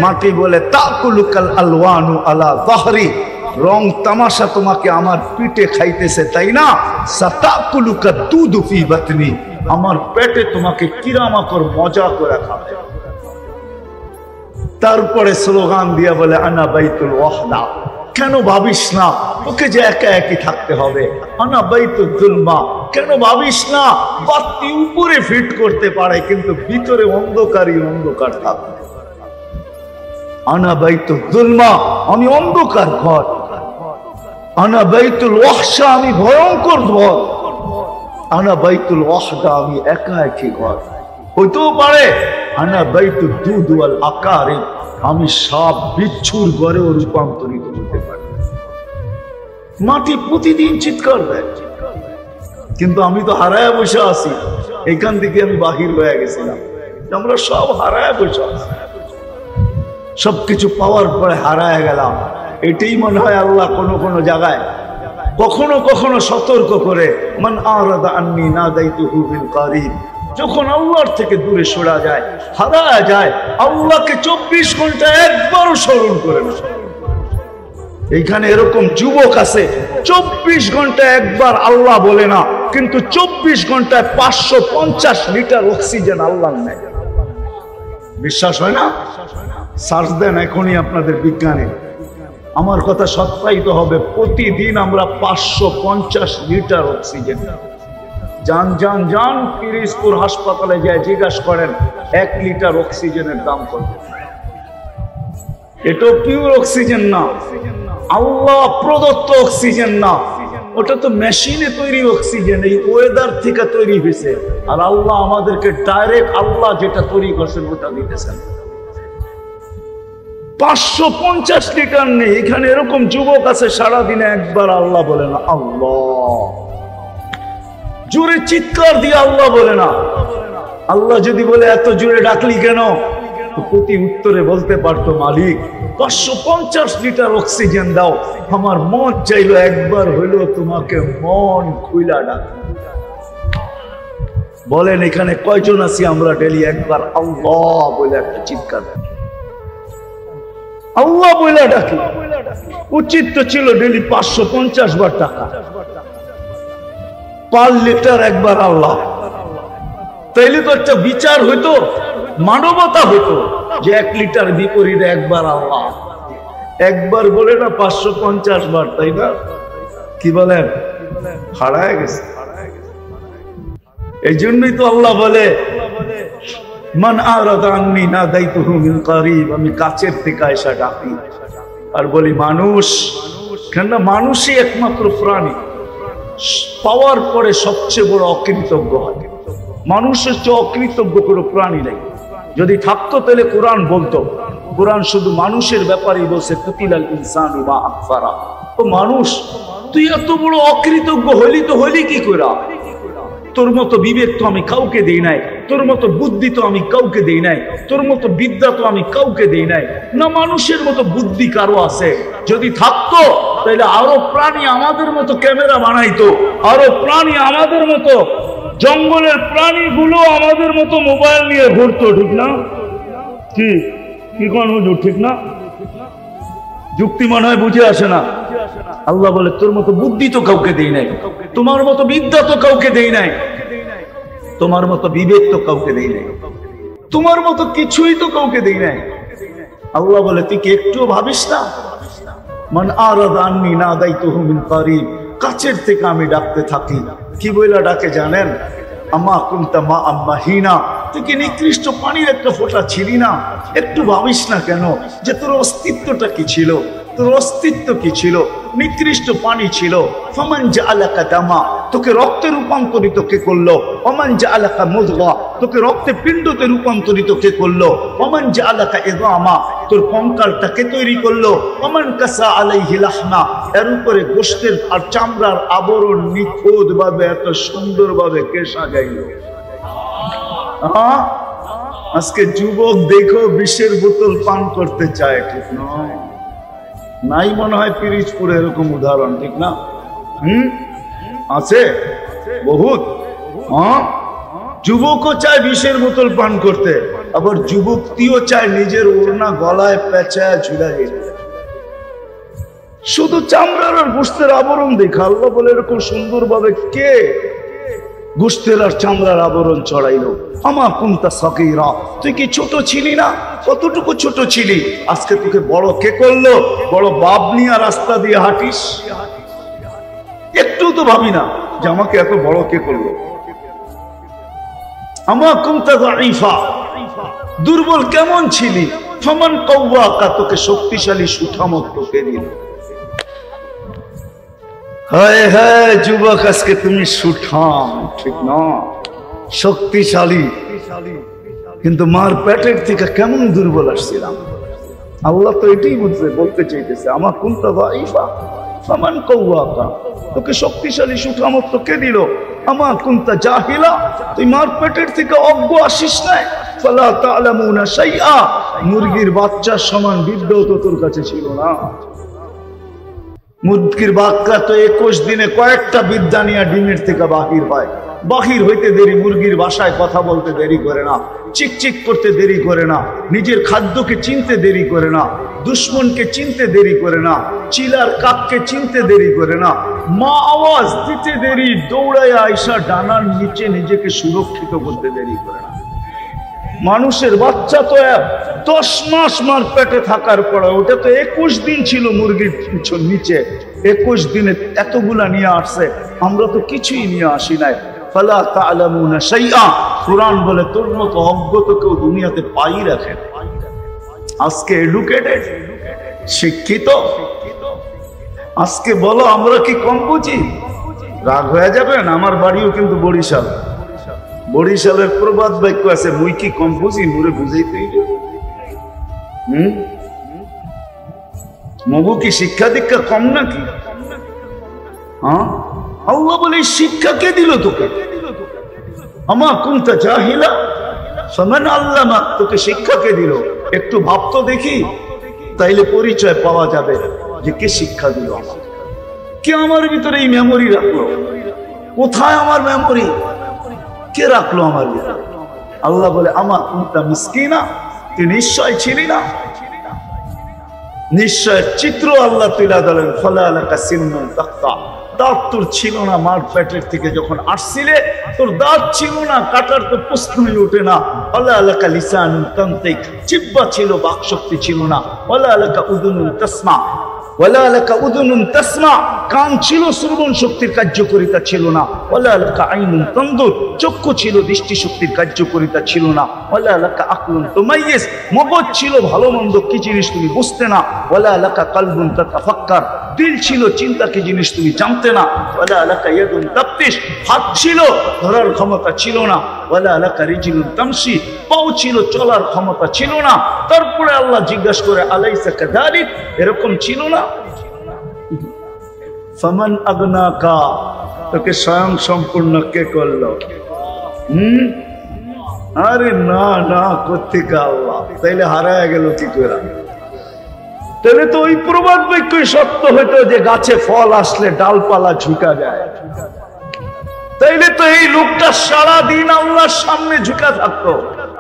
মাটি বলে তাকুলুকাল আলওয়ানু আলা যাহরি, রং তামাশা তোমাকে আমার পিঠে খাইতেছে, তাই না? সাতাকুলুকা দুদু ফি বাতনি, আমার পেটে তোমাকে কিরামাকর মজা করে খাবে। তারপরে স্লোগান দিয়া বলে আনা বাইতুল ওয়াহদা, কেন ভাবিস না ওকে যে একা একই থাকতে হবে। আনা বাইতুল যুলমা, কেন ভাবিস না বাতি উপরে ফিট করতে পারে কিন্তু ভিতরে অন্ধকারই অন্ধকার থাকবে। আনা বাইতুল যুলমা, আমি অন্ধকার ঘর। আনা বাইতুল ওয়াহশা, আমি ভয়ঙ্কর ঘর। আনা বাইতুল ওয়াহদা, আমি একা একই ঘর। হইতেও পারে আনা বাইতুল দুদ ওয়াল আকারিব, আমি সাপ বিচ্ছুর ঘরেও রূপান্তরিত হতে পারি। মাটি প্রতিদিন চিৎকার দেয়, কিন্তু আমি তো হারায় বসে আছি। এখান থেকে আমি বাহির হয়ে গেছিলাম, আমরা সব হারায় বসে আছি, সবকিছু পাওয়ার পরে হারায় গেলাম। এটাই মনে হয় আল্লাহ কোনো কোনো জায়গায় কখনো কখনো সতর্ক করে, মান আরাদা আন্নি নাদাইতুহু বিল কারিব, যখন আল্লাহর থেকে দূরে সরা যায়, হারায় যায়, আল্লাহকে 24 ঘন্টা একবারও স্মরণ করে না। এইখানে এরকম যুবক আছে 24 ঘন্টা একবার আল্লাহ বলে না, কিন্তু 24 ঘন্টায় 550 লিটার অক্সিজেন আল্লাহ নেয়। বিশ্বাস হয় না? সার্চ দেন এখনই আপনাদের বিজ্ঞানে, আমার কথা সত্যায়িত হবে। প্রতিদিন আমরা 550 লিটার অক্সিজেন। যান যান যান পিরিজপুর হাসপাতালে যায় জিজ্ঞাসা করেন 1 লিটার অক্সিজেনের দাম কত। এটা পিওর অক্সিজেন না, আল্লাহ প্রদত্ত অক্সিজেন না, ওটা তো মেশিনে তৈরি অক্সিজেন, এই ওয়েদার থেকে তৈরি হয়েছে। আর আল্লাহ আমাদেরকে ডাইরেক্ট আল্লাহ যেটা তৈরি করছেন ওটা দিতেছেন। 550 লিটার নেই। এখানে এরকম যুবক আছে সারাদিনে একবার আল্লাহ বলে না, আল্লাহ জোরে চিৎকার দিয়ে আল্লাহ বলে না। আল্লাহ যদি বলে এত জোরে ডাকলি কেন, প্রতি উত্তরে বলতে পারতো, মালিক 550 লিটার অক্সিজেন দাও, আমার মন চাইলো একবার হইলো তোমাকে মন খুইলা ডাক। বলেন এখানে কয়জন আছি আমরা ডেলি একবার আল্লাহ বলে একটা চিৎকার, আল্লাহ বলে ডাকি? উচিত তো ছিল ডেলি 550 বার টাকা, পার লিটার একবার আল্লাহ। তাইলে তো একটা বিচার হইতো, মানবতা হইতো, যে 1 লিটার বিপরীতে একবার আল্লাহ। একবার বলে না 550 বার, তাই না? কি বলেন? হারায় গেছে। এই জন্যই তো আল্লাহ বলে মান আরাদা আন্নি নাদাইতুহু মিন কারিব, আমি কাছের থেকে এসে ডাকি। আর বলি মানুষ, কেন মানুষই একমাত্র প্রাণী পাওয়ার পরে সবচেয়ে বড় অকৃতজ্ঞ হয়। মানুষের চেয়ে অকৃতজ্ঞ কোনো প্রাণী নেই। যদি থাকতো তাহলে কোরআন বলতো, কোরআন শুধু মানুষের ব্যাপারেই বলছে কুতিলাল ইনসানু মা আকফারা। ও মানুষ, তুই এত বড় অকৃতজ্ঞ হলি তো হলি কি করে? তোর মতো বিবেক তো আমি কাউকে দেই নাই, তোর মতো বুদ্ধি তো আমি কাউকে দেই নাই, তোর মতো বিদ্যা তো আমি কাউকে দেই নাই। না মানুষের মতো বুদ্ধি কারো আছে? যদি থাকতো তাহলে আরো প্রাণী আমাদের মতো ক্যামেরা বানাইতো, আরো প্রাণী আমাদের মতো, জঙ্গলের প্রাণীগুলো আমাদের মতো মোবাইল নিয়ে ঘুরতো, ঠিক না? কি কি কোন হুজুর, ঠিক না? যুক্তি মনে হয় বুঝে আসে না। আল্লাহ বলে তোর মতো বুদ্ধি তো কাউকে দেই নাই, তোমার মতো বিদ্যা তো কাউকে দেই নাই, তোমার মতো বিবেক তো কাউকে দেই নাই, তোমার মতো কিছুই তো কাউকে দেই নাই। আল্লাহ বলে তুই কি একটুও ভাবিস না? মান আরাদা আন্নী নাদাইতুহু মিন কারিব, কাছের থেকে আমি ডাকতে থাকি। কি বইলা ডাকে জানেন? আম্মা কুনতা মা আম্মা হিনা, তুই কি নিকৃষ্ট পানির একটা ফোঁটা ছিলি না? একটু ভাবিস না কেন যে তোর অস্তিত্বটা কি ছিল? তোর অস্তিত্ব কি ছিল? নিকৃষ্ট পানি ছিল। ফামান জাআলাকা দামা, তোকে রক্তে রূপান্তরিত কে করলো? ওমান জাআলাকা মুদগা, তোকে রক্তে পিণ্ডতে রূপান্তরিত কে করলো? ওমান জাআলাকা ইযামা, তোর কঙ্কালটাকে তৈরি করলো। ওমান কাসা আলাইহি লাহমা, এর উপরে গোশতের আর চামড়ার আবরণ নিখুঁত ভাবে এত সুন্দর ভাবে কে সাজাইলো? আজকে যুবক দেখো বিষের বোতল পান করতে চায়, ঠিক নয়? নাই মনে হয় পিরিজপুরে এরকম উদাহরণ, ঠিক না? আছে বহুত। যুবকও চায় বিষের বোতল পান করতে, আবার যুবক্তিও চায় নিজের ওড়না গলায় পেঁচায় ঝুলা যেতে। শুধু চামড়ার আর গোশতের আবরণ দেখা। আল্লাহ বলে এরকম সুন্দর ভাবে কে গোশতের আর চামড়ার আবরণ চড়াইলো? আমা কুনতা সাগীরা, তুই কি ছোট ছিলি না? কতটুকু ছোট ছিলি? আজকে তোকে বড় কে করলো? বড় বাপ নিয়ে রাস্তা দিয়ে হাঁটিস? একটু তো ভাবি না যে আমাকে এত বড় কে করলো? আমা কুনতা যায়ীফা, দুর্বল কেমন ছিলি? ফামান কাওয়াকা, তোকে শক্তিশালী সুঠামত কে দিল? হায় হায় যুবক, আজকে তুমি সুঠাম, ঠিক না? শক্তিশালী, কিন্তু মার পেটের থেকে কেমন দুর্বল আসছিলাম। আল্লাহ তো এটাই বলতে চাইতেছে, আমার কুনতা যায়ীফা ফামান কাওয়াকা, তোকে শক্তিশালী সুঠামত কে দিল? আমার কুনতা জাহিলা, তুই মার পেটের থেকে অজ্ঞ আসিস নাই। ফালা তা'লামুনা শাইআ, মুরগির বাচ্চার সমান বিদ্যাও তো তোর কাছে ছিল না। মুরগির বাচ্চা তো 21 দিনে কয়েকটা বিদ্যা নিয়ে ডিমের থেকে বাহির হয়। বাহির হইতে দেরি, মুরগির ভাষায় কথা বলতে দেরি করে না, চিকচিক করতে দেরি করে না, নিজের খাদ্যকে চিনতে দেরি করে না, দুশ্মনকে চিনতে দেরি করে না, চিলার কাককে চিনতে দেরি করে না, মা আওয়াজ দিতে দেরি, দৌড়ায় আইসা ডানার নিচে নিজেকে সুরক্ষিত করতে দেরি করে না। মানুষের বাচ্চা তো 10 মাস মার পেটে থাকার পরে, ওটা তো 21 দিন ছিল মুরগির নিচে। 21 দিনে এতগুলা নিয়ে আসছে, আমরা তো কিছুই নিয়ে আসি নাই। ফালা তা'লামুনা শাইআ, কুরআন বলে তোর মতো অজ্ঞ তো কেউ দুনিয়াতে পাই রাখে। আজকে এডুকেটেড, শিক্ষিত, আজকে বলো আমরা কি কম বুঝি? রাগ হয়ে যাবেন, আমার বাড়িও কিন্তু বরিশাল। বরিশালের প্রবাদ বাক্য আছে, মুই কি কম বুঝি, মুরে বুঝাইতেই। মগু কি শিক্ষা দীক্ষা কম নাকি? আল্লাহ বলে শিক্ষা কে দিল তোকে? আমা কুনতা জাহিলা ফামান আল্লামা, তোকে শিক্ষা কে দিল? একটু ভাবতো দেখি, তাইলে পরিচয় পাওয়া যাবে যে কে শিক্ষা দিল আমাকে। কে আমার ভিতরে এই মেমোরি রাখলো? কোথায় আমার মেমোরি? কে রাখলো আমার ভিতরে? আল্লাহ বলে আমা কুনতা মিসকিনা, তুই নিশ্চয় ছিলি না। নিশ্চয়ের চিত্র আল্লাহ তুলে দিলেন। ফালা লাকা সিন্নুন তাক্তা, দাঁত তোর ছিল না মার পেটের থেকে যখন আসছিলে, তোর দাঁত ছিল না, কাটার তো প্রশ্নই ওঠে না। ওয়ালা লাকা লিসানুন তানতিক, জিহ্বা ছিল, বাকশক্তি ছিল না। ওয়ালা লাকা উযুনুন তাসমা, ওয়ালা লাকা উযুনুন তাসমা, কান ছিল, শ্রবণ শক্তির কার্যকারিতা ছিল না। ওয়ালা লাকা আইনুন তানদুর, চক্ষু ছিল, দৃষ্টি শক্তির কার্যকারিতা ছিল না। ওয়ালা লাকা আকলুন তুমাইয়িজ, মগজ ছিল, ভালো মন্দ কি জিনিস তুমি বুঝতে না। ওয়ালা লাকা কলবুন তাতাফাক্কার, দিল ছিল, চিন্তা কি জিনিস তুমি জানতে না। ওয়ালা লাকা ইয়াদুন তাবতিশ, হাত ছিল, ধরার ক্ষমতা ছিল না। ওয়ালা লাকা রিজলুন তামশি, পাও ছিল, চলার ক্ষমতা ছিল না। তারপরে আল্লাহ জিজ্ঞাসা করে আলাইসা কাযালিক, এরকম ছিল না? ফামান আগনাকা, তোকে স্বয়ং সম্পূর্ণ কে করলো? আরে না না, কোত্থেকে আল্লাহ? তাইলে হারায় গেল কি করে? তাহলে তো ওই প্রবাদ বাক্যই সত্য হইতো যে গাছে ফল আসলে ডালপালা ঝুঁকা যায়। তাইলে তো এই লোকটা সারাদিন আল্লাহর সামনে ঝুঁকা থাকতো।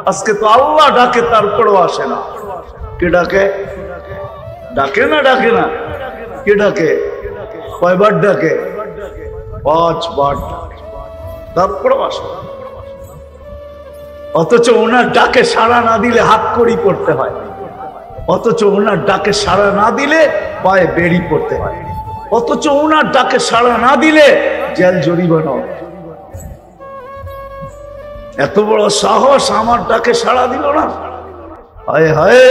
আজকে তো আল্লাহ ডাকে তারপরেও আসে না। কে ডাকে? ডাকে না? ডাকে না? কে ডাকে? কয়বার ডাকে? 5 বার তারপরেও আসে। অথচ ওনার ডাকে সাড়া না দিলে হাত কড়ি পড়তে হয়, অথচ ওনার ডাকে সাড়া না দিলে পায়ে বেড়ি পড়তে হয়, অথচ ওনার ডাকে সাড়া না দিলে জেল জরিমানা হয়। এত বড় সাহস, আমার ডাকে সাড়া দিল না। হায় হায়,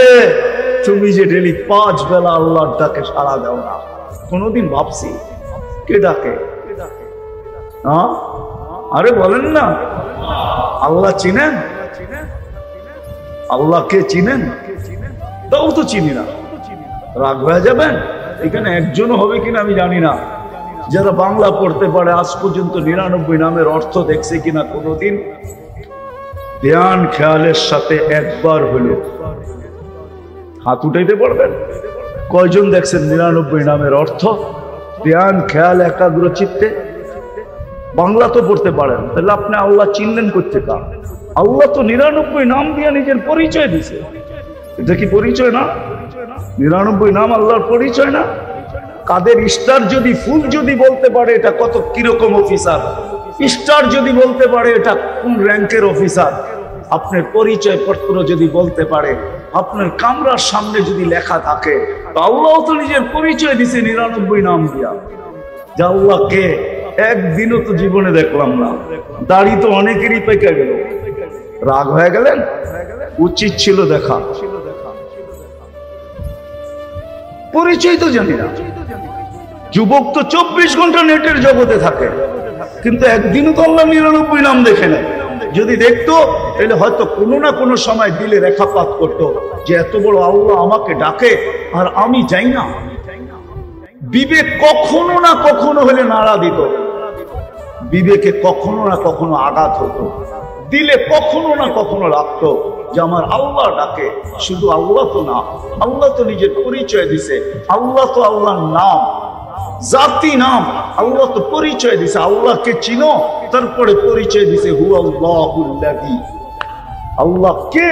তুমি যে ডেলি 5 বেলা আল্লাহর ডাকে সাড়া দাও না, কোনদিন ভাবছি কে ডাকে? হ্যাঁ, আরে বলেন না, আল্লাহ চিনেন? আল্লাহকে চিনেন? তাও তো চিনি না। রাগ হয়ে যাবেন? এখানে একজনও হবে কিনা আমি জানি না যারা বাংলা পড়তে পারে আজ পর্যন্ত 99 নামের অর্থ দেখছে কিনা কোনোদিন। ধ্যান খেয়ালের সাথে একবার হলো হাত উঠাইতে পারবেন? কয়জন দেখছেন 99 নামের অর্থ ধ্যান খেয়াল একাগ্র চিত্তে? বাংলা তো পড়তে পারেন, তাহলে আপনি আল্লাহ চিনলেন কোত্থেকে? আল্লাহ তো 99 নাম দিয়ে নিজের পরিচয় দিছে। এটা কি পরিচয় না? 99 নাম আল্লাহর পরিচয় না? কাদের স্টার যদি ফুল যদি বলতে পারে এটা কত কিরকম অফিসার, স্টার যদি বলতে পারে এটা কোন র্যাঙ্কের অফিসার, আপনার পরিচয় পত্র যদি বলতে পারে, আপনার কামরার সামনে যদি লেখা থাকে, তো আল্লাহ তো নিজের পরিচয় দিছে 99 নাম দিয়া। যে আল্লাহ কে একদিনও তো জীবনে দেখলাম না। দাড়ি তো অনেকেরই পেকে গেল। রাগ হয়ে গেলেন? উচিত ছিল দেখা। পরিচয় তো জানি না। যুবক তো 24 ঘন্টা নেটের জগতে থাকে, কিন্তু একদিনও তো আল্লাহ 99 নাম দেখে নেয়। যদি দেখতো তাহলে হয়তো কোনো না কোনো সময় দিলে রেখাপাত করতো যে এত বড় আল্লাহ আমাকে ডাকে আর আমি যাই না। বিবেক কখনো না কখনো হলে নাড়া দিত, বিবেকে কখনো না কখনো আঘাত হতো, দিলে কখনো না কখনো লাগতো যে আমার আল্লাহ ডাকে। শুধু আল্লাহ তো না, আল্লাহ তো নিজের পরিচয় দিছে। আল্লাহ তো আল্লাহর নাম, জাতি নাম, আল্লাহ তো পরিচয় দিছে। আল্লাহকে চিনো, তারপরে পরিচয় দিছে হু আল্লাহুল্লাযী। আল্লাহ কে?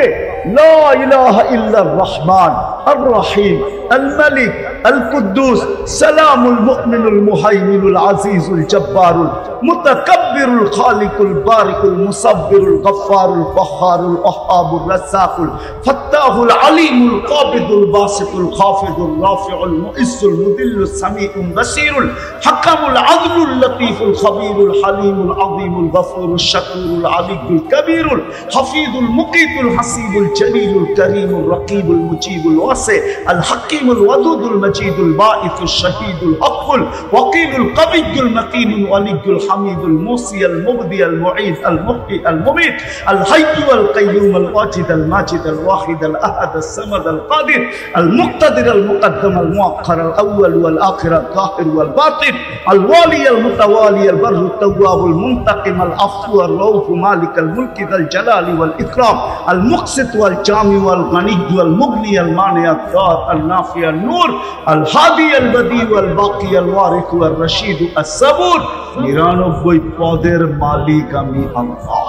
লা ইলাহা ইল্লার রহমান আর রহিম আল মালিক আল কুদ্দুস সালামুল মুমিনুল মুহাইমিনুল আজিজুল জব্বারুল মুতাকাব্বিরুল খালিকুল বারিকুল মুসাব্বিরুল গফফারুল কহ্হারুল ওয়াহ্হাবুর রাজ্জাকুল ফাত্তাহুল আলিমুল কাবিদুল বাসিতুল খাফিদুল রাফিউল মুইজ্জুল মুদিল্লুস সামিউল বাসীরুল হাকামুল আদলুল লতীফুল খবীরুল হালিমুল আযীমুল গফুরুশ শাকুরুল আলিয়ুল কবীরুল হাফিজুল মুকিতুল হাসিবুল জলিলুল করিমুল রকিবুল মুজিবুল ওয়াসি আল হাকিমুল ওয়াদুদুল মজিদুল বাঈসুশ শহীদুল হকুল ওয়াকিলুল কবিয়ুল মতিনুল ওয়ালিয়ুল হামিদুল মুসিয়াল মুবদিয়াল মুঈদ আল মুহয়ি আল মুমীত আল হাইয়্যু আল কাইয়্যুম আল ওয়াজিদ আল মাজিদ আল ওয়াহিদ আল আহাদ আল সামাদ আল কাদির আল মুক্তাদির আল মুকদ্দম আল মুআক্খার আল আউয়াল ওয়াল আখির আল যাহির ওয়াল বাতিন আল ওয়ালি আল মুতাওয়ালি আল বাররু তাওয়াব আল মুনতাকিম আল আফু আর রাউফ মালিক আল মুলকি যাল জালালি ওয়াল ইকরাম আল মুকসিত ওয়াল জামি ওয়াল গনি ওয়াল মুগনি আল মানি আল দার আল নাফি আল নূর আল হাদি আল বদি ওয়াল বাকি আল ওয়ারিস ওয়াল রশিদ আস সাবুর। 99 পদের মালিক আমি আল্লাহ।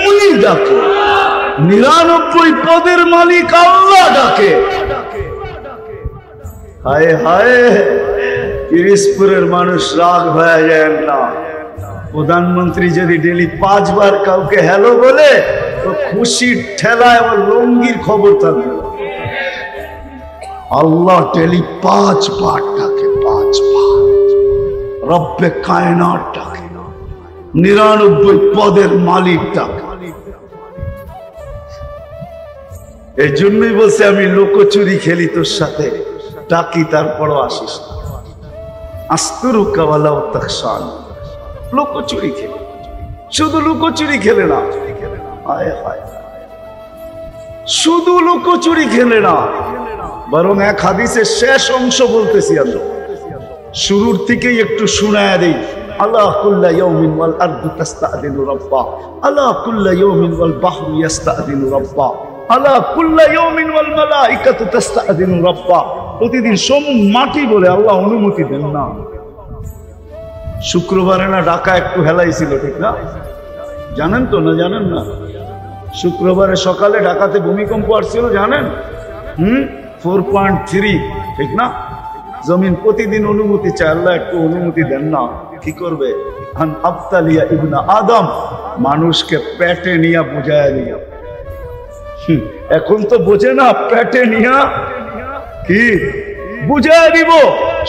উনি ডাকে, 99 পদের মালিক আল্লাহ ডাকে। হায় হায়, পিরিজপুরের মানুষ রাগ হয়ে যায় না। প্রধানমন্ত্রী যদি ডেলি 5 বার কাউকে হ্যালো বলে তো খুশির ঠেলায় ওর লঙ্গির খবর থাকবে। আল্লাহ ডেলি 5 বার ডাকে, 5 বার রব্বে কায়নাত ডাকে, 99 পদের মালিক ডাকে। এই জন্যই বলছে আমি লোকচুরি খেলি তোর সাথে, ডাকি তারপরও আসিস না। আস্তুরুকা ওয়ালা তাখশান। লুকোচুরি খেলে, শুধু লুকোচুরি খেলে না, হায় হায়, শুধু লুকোচুরি খেলে না, বরং এক হাদিসের শেষ অংশ বলতেছি আমি। শুরুর থেকেই একটু শোনায় দেই। আলা কুল্লা ইয়াউমিন ওয়াল আরদু তাস্তাদিনু রাব্বা, আলা কুল্লা ইয়াউমিন ওয়াল বাহরু ইস্তাদিনু রাব্বা, আলা কুল্লা ইয়াউমিন ওয়াল মালাইকাতু তাস্তাদিনু রাব্বা। প্রতিদিন মাটি বলে আল্লাহ অনুমতি দেন না। শুক্রবারে না ঢাকা একটু হেলাইছিল, ঠিক না? জানেন তো না জানেন না? শুক্রবারে সকালে ঢাকাতে ভূমিকম্প আসছিল, জানেন? 4.3, ঠিক না? জমিন প্রতিদিন অনুমতি চায়, আল্লাহ একটু অনুমতি দেন না। কি করবে? আন আবতালিয়া ইবনা আদম, মানুষকে পেটে নিয়ে বুঝায় নিয়া। এখন তো বোঝে না, পেটে নিয়া কি বুঝায় দিব।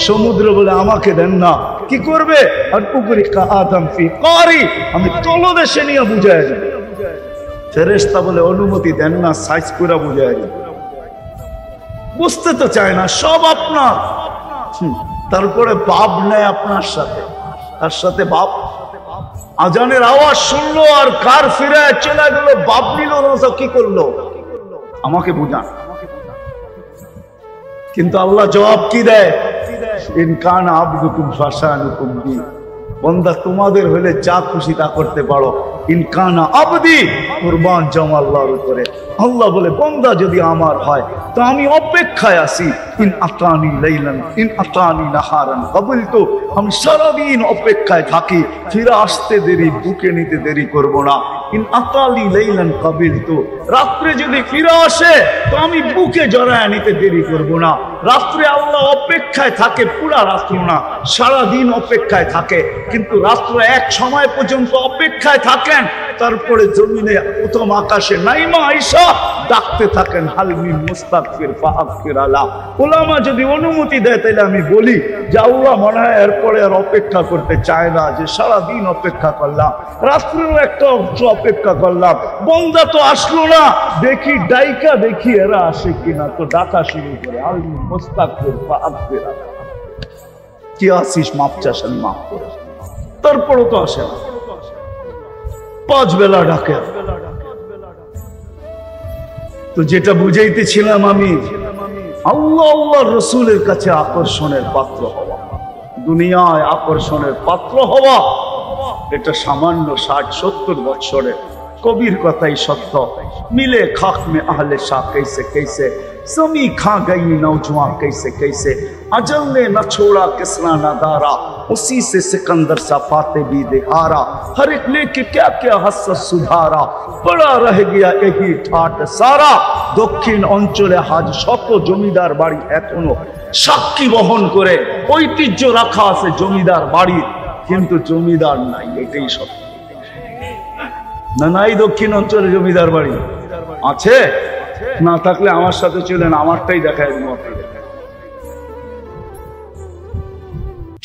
সমুদ্র বলে আমাকে দেন না, কি করবে? আর পুকুরি কা আদম ফি কারি, আমি তলদেশে নিয়ে বুঝায় দিব। ফেরেশতা বলে অনুমতি দেন না, সাইজ করে বুঝায় দিব। বুঝতে তো চায় না, সব আপনার। তারপরে বাপ নেয় আপনার সাথে, তার সাথে বাপ। আজানের আওয়াজ শুনলো আর কার ফিরে চলে গেল, বাপ নিল না, কি করলো? আমাকে বুঝান। কিন্তু আল্লাহ জবাব কি দেয়? ইন কানা আবদুকুম ফাশানুকুম বি, বান্দা তোমাদের হলে যা খুশি তা করতে পারো। ইন কানা আবদি, কুরবান জামা আল্লাহর উপরে। আল্লাহ বলে বান্দা যদি আমার হয় তো আমি অপেক্ষায় আছি। ইন আতানি লাইলান ইন আতানি নাহারান কাবিলতু, আমি সারাদিন অপেক্ষায় থাকি, ফিরে আসতে দেরি, বুকে নিতে দেরি করব না। ইন আতালি লাইলান কাবিলতু, রাত্রে যদি ফিরে আসে তো আমি বুকে জড়ায় নিতে দেরি করব না। রাত্রে আল্লাহ অপেক্ষায় থাকে, পুরা রাত্র না, সারাদিন অপেক্ষায় থাকে। কিন্তু রাত্র এক সময় পর্যন্ত অপেক্ষায় থাকেন, তারপরে জমিনে প্রথম আকাশে নাইমা আয়েশা ডাকতে থাকেন, হালমি মুস্তাগফির ফাগফির আলা। উলামা যদি অনুমতি দেয় তাহলে আমি বলি যে আল্লাহ মনে হয় এরপরে আর অপেক্ষা করতে চায় না, যে সারাদিন অপেক্ষা করলাম, রাত্রেও একটা অংশ অপেক্ষা করলাম, বন্দা তো আসলো না, দেখি ডাইকা দেখি এরা আসে কিনা, তো ডাকা শুরু করে হালমি মুস্তাগফির ফাগফির আলা। কি আসিস, মাপ চাস, আমি মাফ করে। তারপরও তো আসে না, 5 বেলা ডাকে। তো যেটা বুঝাইতেছিলাম আমি, আল্লাহ আল্লাহ রসুলের কাছে আকর্ষণের পাত্র হওয়া, দুনিয়ায় আকর্ষণের পাত্র হওয়া, এটা সামান্য 60-70 বছরের কবির কথাই সত্য। মিলে খাক মে আহলে শাহ कैसे कैसे, समी खा गई नौजवान कैसे कैसे, अजल ने न छोड़ा किसना न दारा, उसी से सिकंदर सा फाते भी दिहारा, हर एक लेके क्या क्या हसरत सुधारा, बड़ा रह गया यही ठाट सारा। दक्षिण অঞ্চলে আজ শত জমিদার বাড়ি এখনো সাক্ষী বহন করে ঐতিহ্য রাখা আছে জমিদার বাড়ির, কিন্তু জমিদার নাই, এটাই সত্য। না নাই দক্ষিণ অঞ্চলে জমিদার বাড়ি আছে? না থাকলে আমার সাথে চলেন, আমারটাই দেখায় দেবো আপনাকে।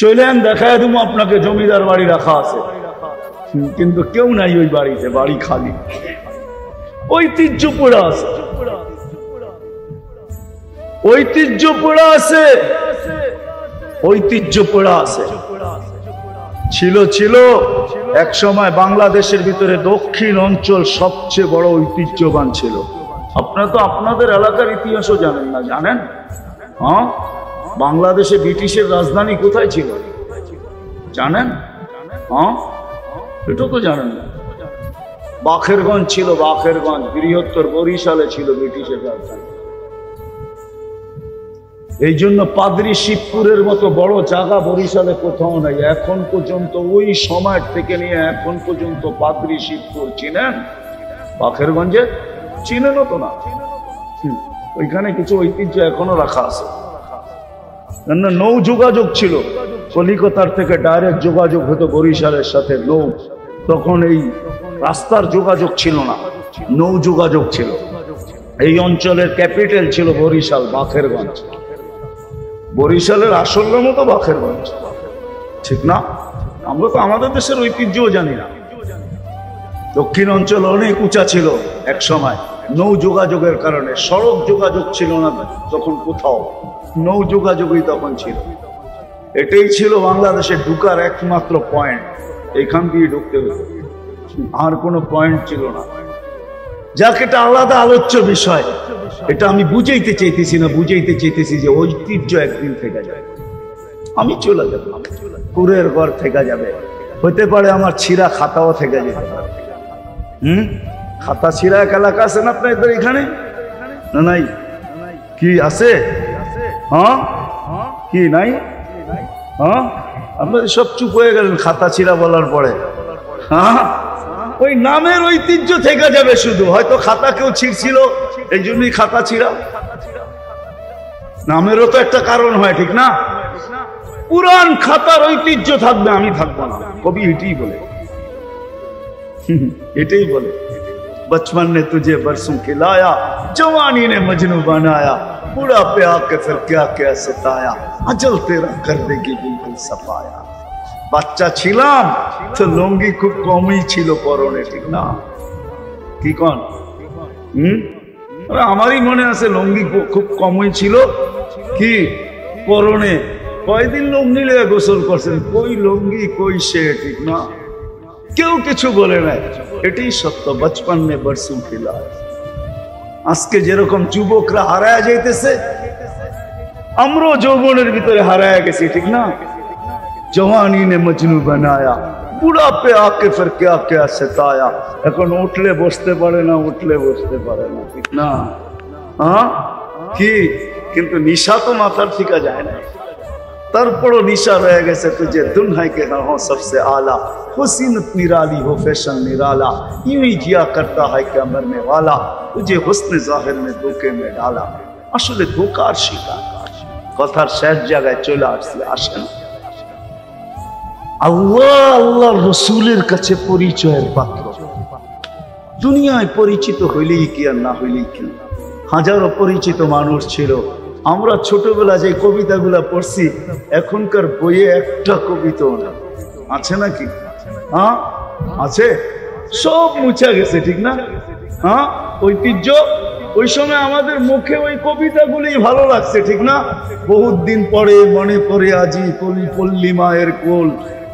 চলেন দেখায় দেবো আপনাকে, জমিদার বাড়ি রাখা আছে, কিন্তু কেউ নাই ওই বাড়িতে, বাড়ি খালি। ঐতিহ্য পড়া আছে, ঐতিহ্য পড়া আছে, ঐতিহ্য পড়া আছে। ছিল ছিল এক সময় বাংলাদেশের ভিতরে দক্ষিণ অঞ্চল সবচেয়ে বড় ঐতিহ্যবান ছিল। আপনারা তো আপনাদের এলাকার ইতিহাসও জানেন না, জানেন? হ্যাঁ, বাংলাদেশে ব্রিটিশের রাজধানী কোথায় ছিল জানেন? হ্যাঁ, এটা তো জানেন না। বাখেরগঞ্জ ছিল, বাখেরগঞ্জ বৃহত্তর বরিশালে ছিল ব্রিটিশের রাজধানী। এই জন্য পাদ্রী শিবপুরের মতো বড় জায়গা বরিশালে কোথাও নাই এখন পর্যন্ত। ওই সময় থেকে নিয়ে এখন পর্যন্ত পাদ্রী শিবপুর চিনেন? বাখেরগঞ্জে চিনেন তো না? ওইখানে কিছু ঐতিহ্য এখনো রাখা আছে। নৌ যোগাযোগ ছিল, কলিকাতার থেকে ডাইরেক্ট যোগাযোগ হতো বরিশালের সাথে নৌ। তখন এই রাস্তার যোগাযোগ ছিল না, নৌ যোগাযোগ ছিল। এই অঞ্চলের ক্যাপিটাল ছিল বরিশাল, বাখেরগঞ্জ। বরিশালের আসল নামও তো বাখেরগঞ্জ, ঠিক না? আমরা তো আমাদের দেশের ঐতিহ্যও জানি না। দক্ষিণ অঞ্চল অনেক উঁচা ছিল এক সময়, নৌ যোগাযোগের কারণে। সড়ক যোগাযোগ ছিল না তখন কোথাও, নৌ যোগাযোগই তখন ছিল। এটাই ছিল বাংলাদেশে ঢুকার একমাত্র পয়েন্ট, এখান দিয়ে ঢুকতে হতো, আর কোনো পয়েন্ট ছিল না। যাক, এটা আলাদা আলোচ্য বিষয়, এটা আমি বুঝাইতে চাইতেছি না, বুঝাইতে চাইতেছি যে ঐতিহ্য একদিন থেকে যায়। আমি চলে যাব, কুরের ঘর থেকে যাবে, হইতে পারে আমার ছিঁড়া খাতাও থেকে যেতে পারে। খাতা ছিঁড়া এক এলাকা আছে না আপনাদের এখানে? না নাই? কি আছে? হ্যাঁ কি নাই? হ্যাঁ আপনাদের সব চুপ হয়ে গেলেন খাতা ছিঁড়া বলার পরে। হ্যাঁ ওই নামের ঐতিহ্য থেকে যাবে শুধু, হয়তো খাতা কেউ ছিঁড়ছিল এই জন্যই খাতা ছিঁড়া। নামেরও তো একটা কারণ হয়, ঠিক না? পুরান খাতার ঐতিহ্য থাকবে, আমি থাকবো না। কবি এটাই বলে, এটাই বলে, बचपन ने तुझे बरसों खिलाया, जवानी ने मजनू बनाया, बुढ़ापे आके फिर क्या क्या सताया, अजल तेरा कर देगी बिल्कुल सफाया। বাচ্চা ছিলাম তো লুঙ্গি খুব কমই ছিল পরনে, ঠিক না? কি কন? আমারই মনে আছে লুঙ্গি খুব কমই ছিল কি পরনে। কয়দিন লুঙ্গি নিয়ে গোসল করছেন, কই লুঙ্গি কই সে, ঠিক না? কেউ কিছু বলে নাই, এটাই সত্য। বচপন মে বরসু খিলা। আজকে যেরকম যুবকরা হারায় যাইতেছে, আমরাও যৌবনের ভিতরে হারায় গেছি, ঠিক না? জওয়ানি নে মজনু বানায়া, বুড়াপে আকে ফির क्या क्या सताया। এখন উঠলে বসতে পারে না, উঠলে বসতে পারে না, ঠিক না? হ্যাঁ কি, কিন্তু নিশা তো মাথার থেকে যায় না। তারপরও নিশা রয়ে গেছে, তুঝে দুনহাই के हो सबसे आला, हुस्न निराली हो फैशन निराला, यूं ही जिया करता है क्या मरने वाला, तुझे हुस्न जाहिर में धोखे में डाला। আসলে ধোকার শিকার। কথার শেষ জায়গায় চলে আসছে, আসেন আল্লাহ আল্লাহ রসুলের কাছে পরিচয়ের পাত্র। দুনিয়ায় পরিচিত হইলেই কি আর না হইলেই কি, হাজারো পরিচিত মানুষ ছিল। আমরা ছোটবেলা যে কবিতাগুলা পড়ছি, এখনকার বইয়ে একটা কবিতাও না, আছে নাকি? হ্যাঁ আছে, সব মুছা গেছে, ঠিক না? হ্যাঁ ঐতিহ্য, ওই সময় আমাদের মুখে ওই কবিতাগুলি ভালো লাগছে, ঠিক না? বহুত দিন পরে মনে পড়ে আজি কলি পল্লী মায়ের কোল,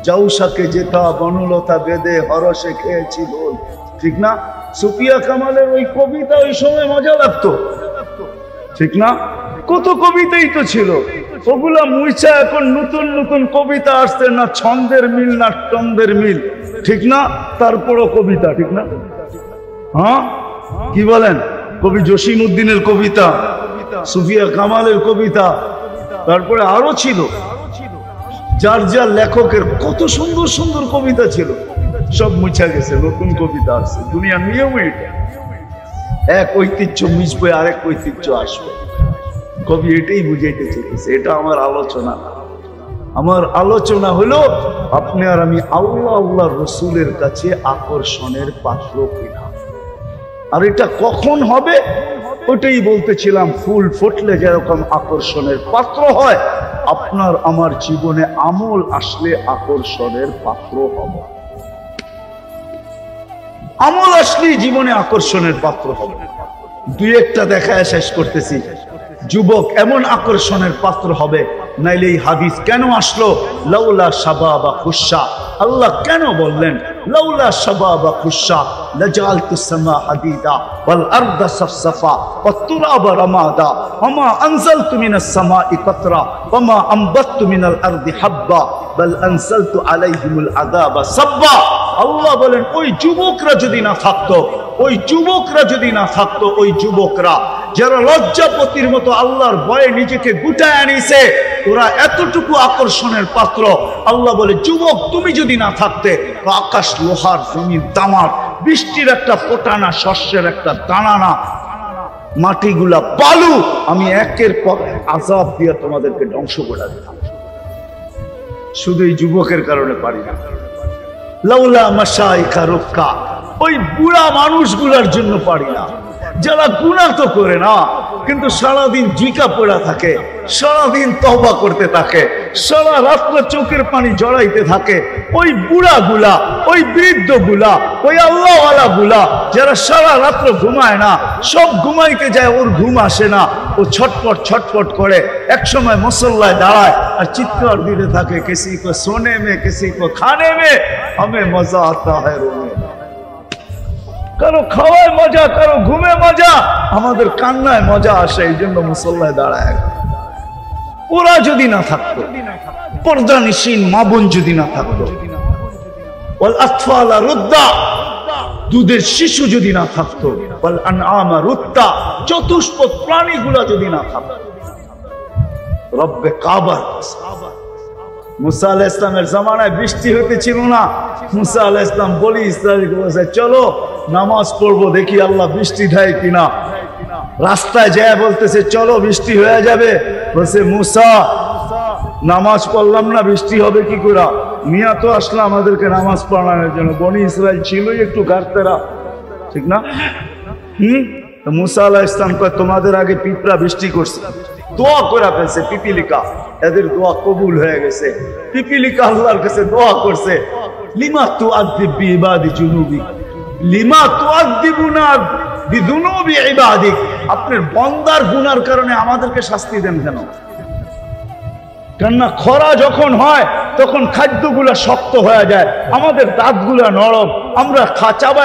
জাউসাকে যেতা বনলতা বেদে হরসে খেয়েছি বল, ঠিক না? সুফিয়া কামালের ওই কবিতা ওই সময় মজা লাগতো, ঠিক না? কত কবিতাই তো ছিল, ওগুলা মুইছা এখন নতুন নতুন কবিতা আসছে, না ছন্দের মিল না টন্দের মিল, ঠিক না? তারপরও কবিতা, ঠিক না? হ্যাঁ কি বলেন? কবি জসিম উদ্দিনের কবিতা, সুফিয়া কামালের কবিতা, তারপরে আরো ছিল যার যার লেখকের কত সুন্দর সুন্দর কবিতা ছিল, সব মুছা গেছে, নতুন কবিতা আসছে। দুনিয়ার নিয়ম এটা, এক ঐতিহ্য মিশবে আরেক ঐতিহ্য আসবে। কবি এটাই বুঝাইতে চেয়েছে। এটা আমার আলোচনা না, আমার আলোচনা হলো আপনি আর আমি আল্লাহ আল্লাহ রসুলের কাছে আকর্ষণের পাত্র কিনা। আর এটা কখন হবে ওটাই বলতেছিলাম। ফুল ফুটলে যেরকম আকর্ষণের পাত্র হয়, আপনার আমার জীবনে আমল আসলে আকর্ষণের পাত্র হবে। আমল আসলেই জীবনে আকর্ষণের পাত্র হবে। দুই একটা দেখায় শেষ করতেছি। যুবক এমন আকর্ষণের পাত্র হবে, নাইলে এই হাদিস কেন আসলো? লাউলা শাবাবা খুশা, আল্লাহ কেন বললেন লাউলা শাবাবা খুশা লাজালতুস সামা হাদিদা ওয়াল আরদা সাফসাফা ওয়াত তুরাবা রামাদা ওমা আনজালতু মিনাস সামাই কাতরা ওমা আমবাততু মিনাল আরদি হাব্বা বাল আনজালতু আলাইহিমুল আযাবা সাব্বা। আল্লাহ বলেন ওই যুবকরা যদি না থাকতো, ওই যুবকরা যদি না থাকতো, ওই যুবকরা যারা লজ্জাপতির মতো আল্লাহর ভয়ে নিজেকে গুটায় আনিছে, ওরা এতটুকু আকর্ষণের পাত্র। আল্লাহ বলে যুবক তুমি যদি না থাকতে, তো আকাশ লোহার, জমিন তামার, বৃষ্টির একটা ফোঁটা না, শস্যের একটা দানা না, মাটিগুলা বালু, আমি একের পর আযাব দিয়ে তোমাদেরকে ধ্বংস করে দিতাম। শুধু এই যুবকের কারণে পারি না। লাউলা মাশাইখা রুক্কা, ওই বুড়া মানুষগুলার জন্য পারি না, যারা গুনাহ তো করে না কিন্তু সারাদিন জিকা পড়া থাকে, সারাদিন তওবা করতে থাকে, সারা রাত্র চোখের পানি জড়াইতে থাকে। ওই বুড়া গুলা, ওই বৃদ্ধ গুলা, ওই আল্লাহওয়ালা গুলা যারা সারা রাত্র ঘুমায় না, সব ঘুমাইতে যায়, ওর ঘুম আসে না, ও ছটপট ছটপট করে, এক সময় মুসল্লায় দাঁড়ায় আর চিৎকার দিতে থাকে, কিসি কো সোনে মে কিসি কো খানে মে হমে মজা আতা হ্যায় রোনে। কারো খাওয়ায় মজা, কারো ঘুমে মজা, আমাদের কান্নায় মজা আসে, এই জন্য মুসল্লায় দাঁড়ায়। ওরা যদি না থাকতো, পর্দানিসীন মা বোন যদি না থাকতো, ওয়াল আতফালা রুদ্দা, দুধের শিশু যদি না থাকতো, ওয়াল আনআমা রুত্তা, চতুষ্পদ প্রাণীগুলা যদি না থাকতো, রব্বে কাবার। মুসা আলাইহিস ইসলামের জামানায় বৃষ্টি হতেছিল না। মুসা আলাইহিস ইসলাম বলি ইসরাইলকে বলেছে, চলো নামাজ পড়বো, দেখি আল্লাহ বৃষ্টি দেয় কিনা। রাস্তায় যায় বলতেছে, চলো বৃষ্টি হয়ে যাবে। বলছে, মুসা নামাজ পড়লাম না, বৃষ্টি হবে কি করে? মিয়া তো আসলে আমাদেরকে নামাজ পড়ানোর জন্য, বনি ইসরাইল ছিলই একটু গার্তেরা, ঠিক না? মুসা আলাইহিস ইসলাম কয়, তোমাদের আগে পিঁপড়া বৃষ্টি করছে, দোয়া করে ফেলছে পিপিলিকা, এদের দোয়া কবুল হয়ে গেছে। পিপিলিকা আল্লাহর কাছে দোয়া করছে, লিমা তুআযযিব বিইবাদি জুনুবি, লিমা তুআযযিবুনা বিযুনুবি ইবাদিক, আপনার বান্দার গুনার কারণে আমাদেরকে শাস্তি দেন কেন? কেননা খরা যখন হয় তখন খাদ্যগুলা শক্ত হয়ে যায়, আমাদের দাঁতগুলা নরম, আমরা চাবায়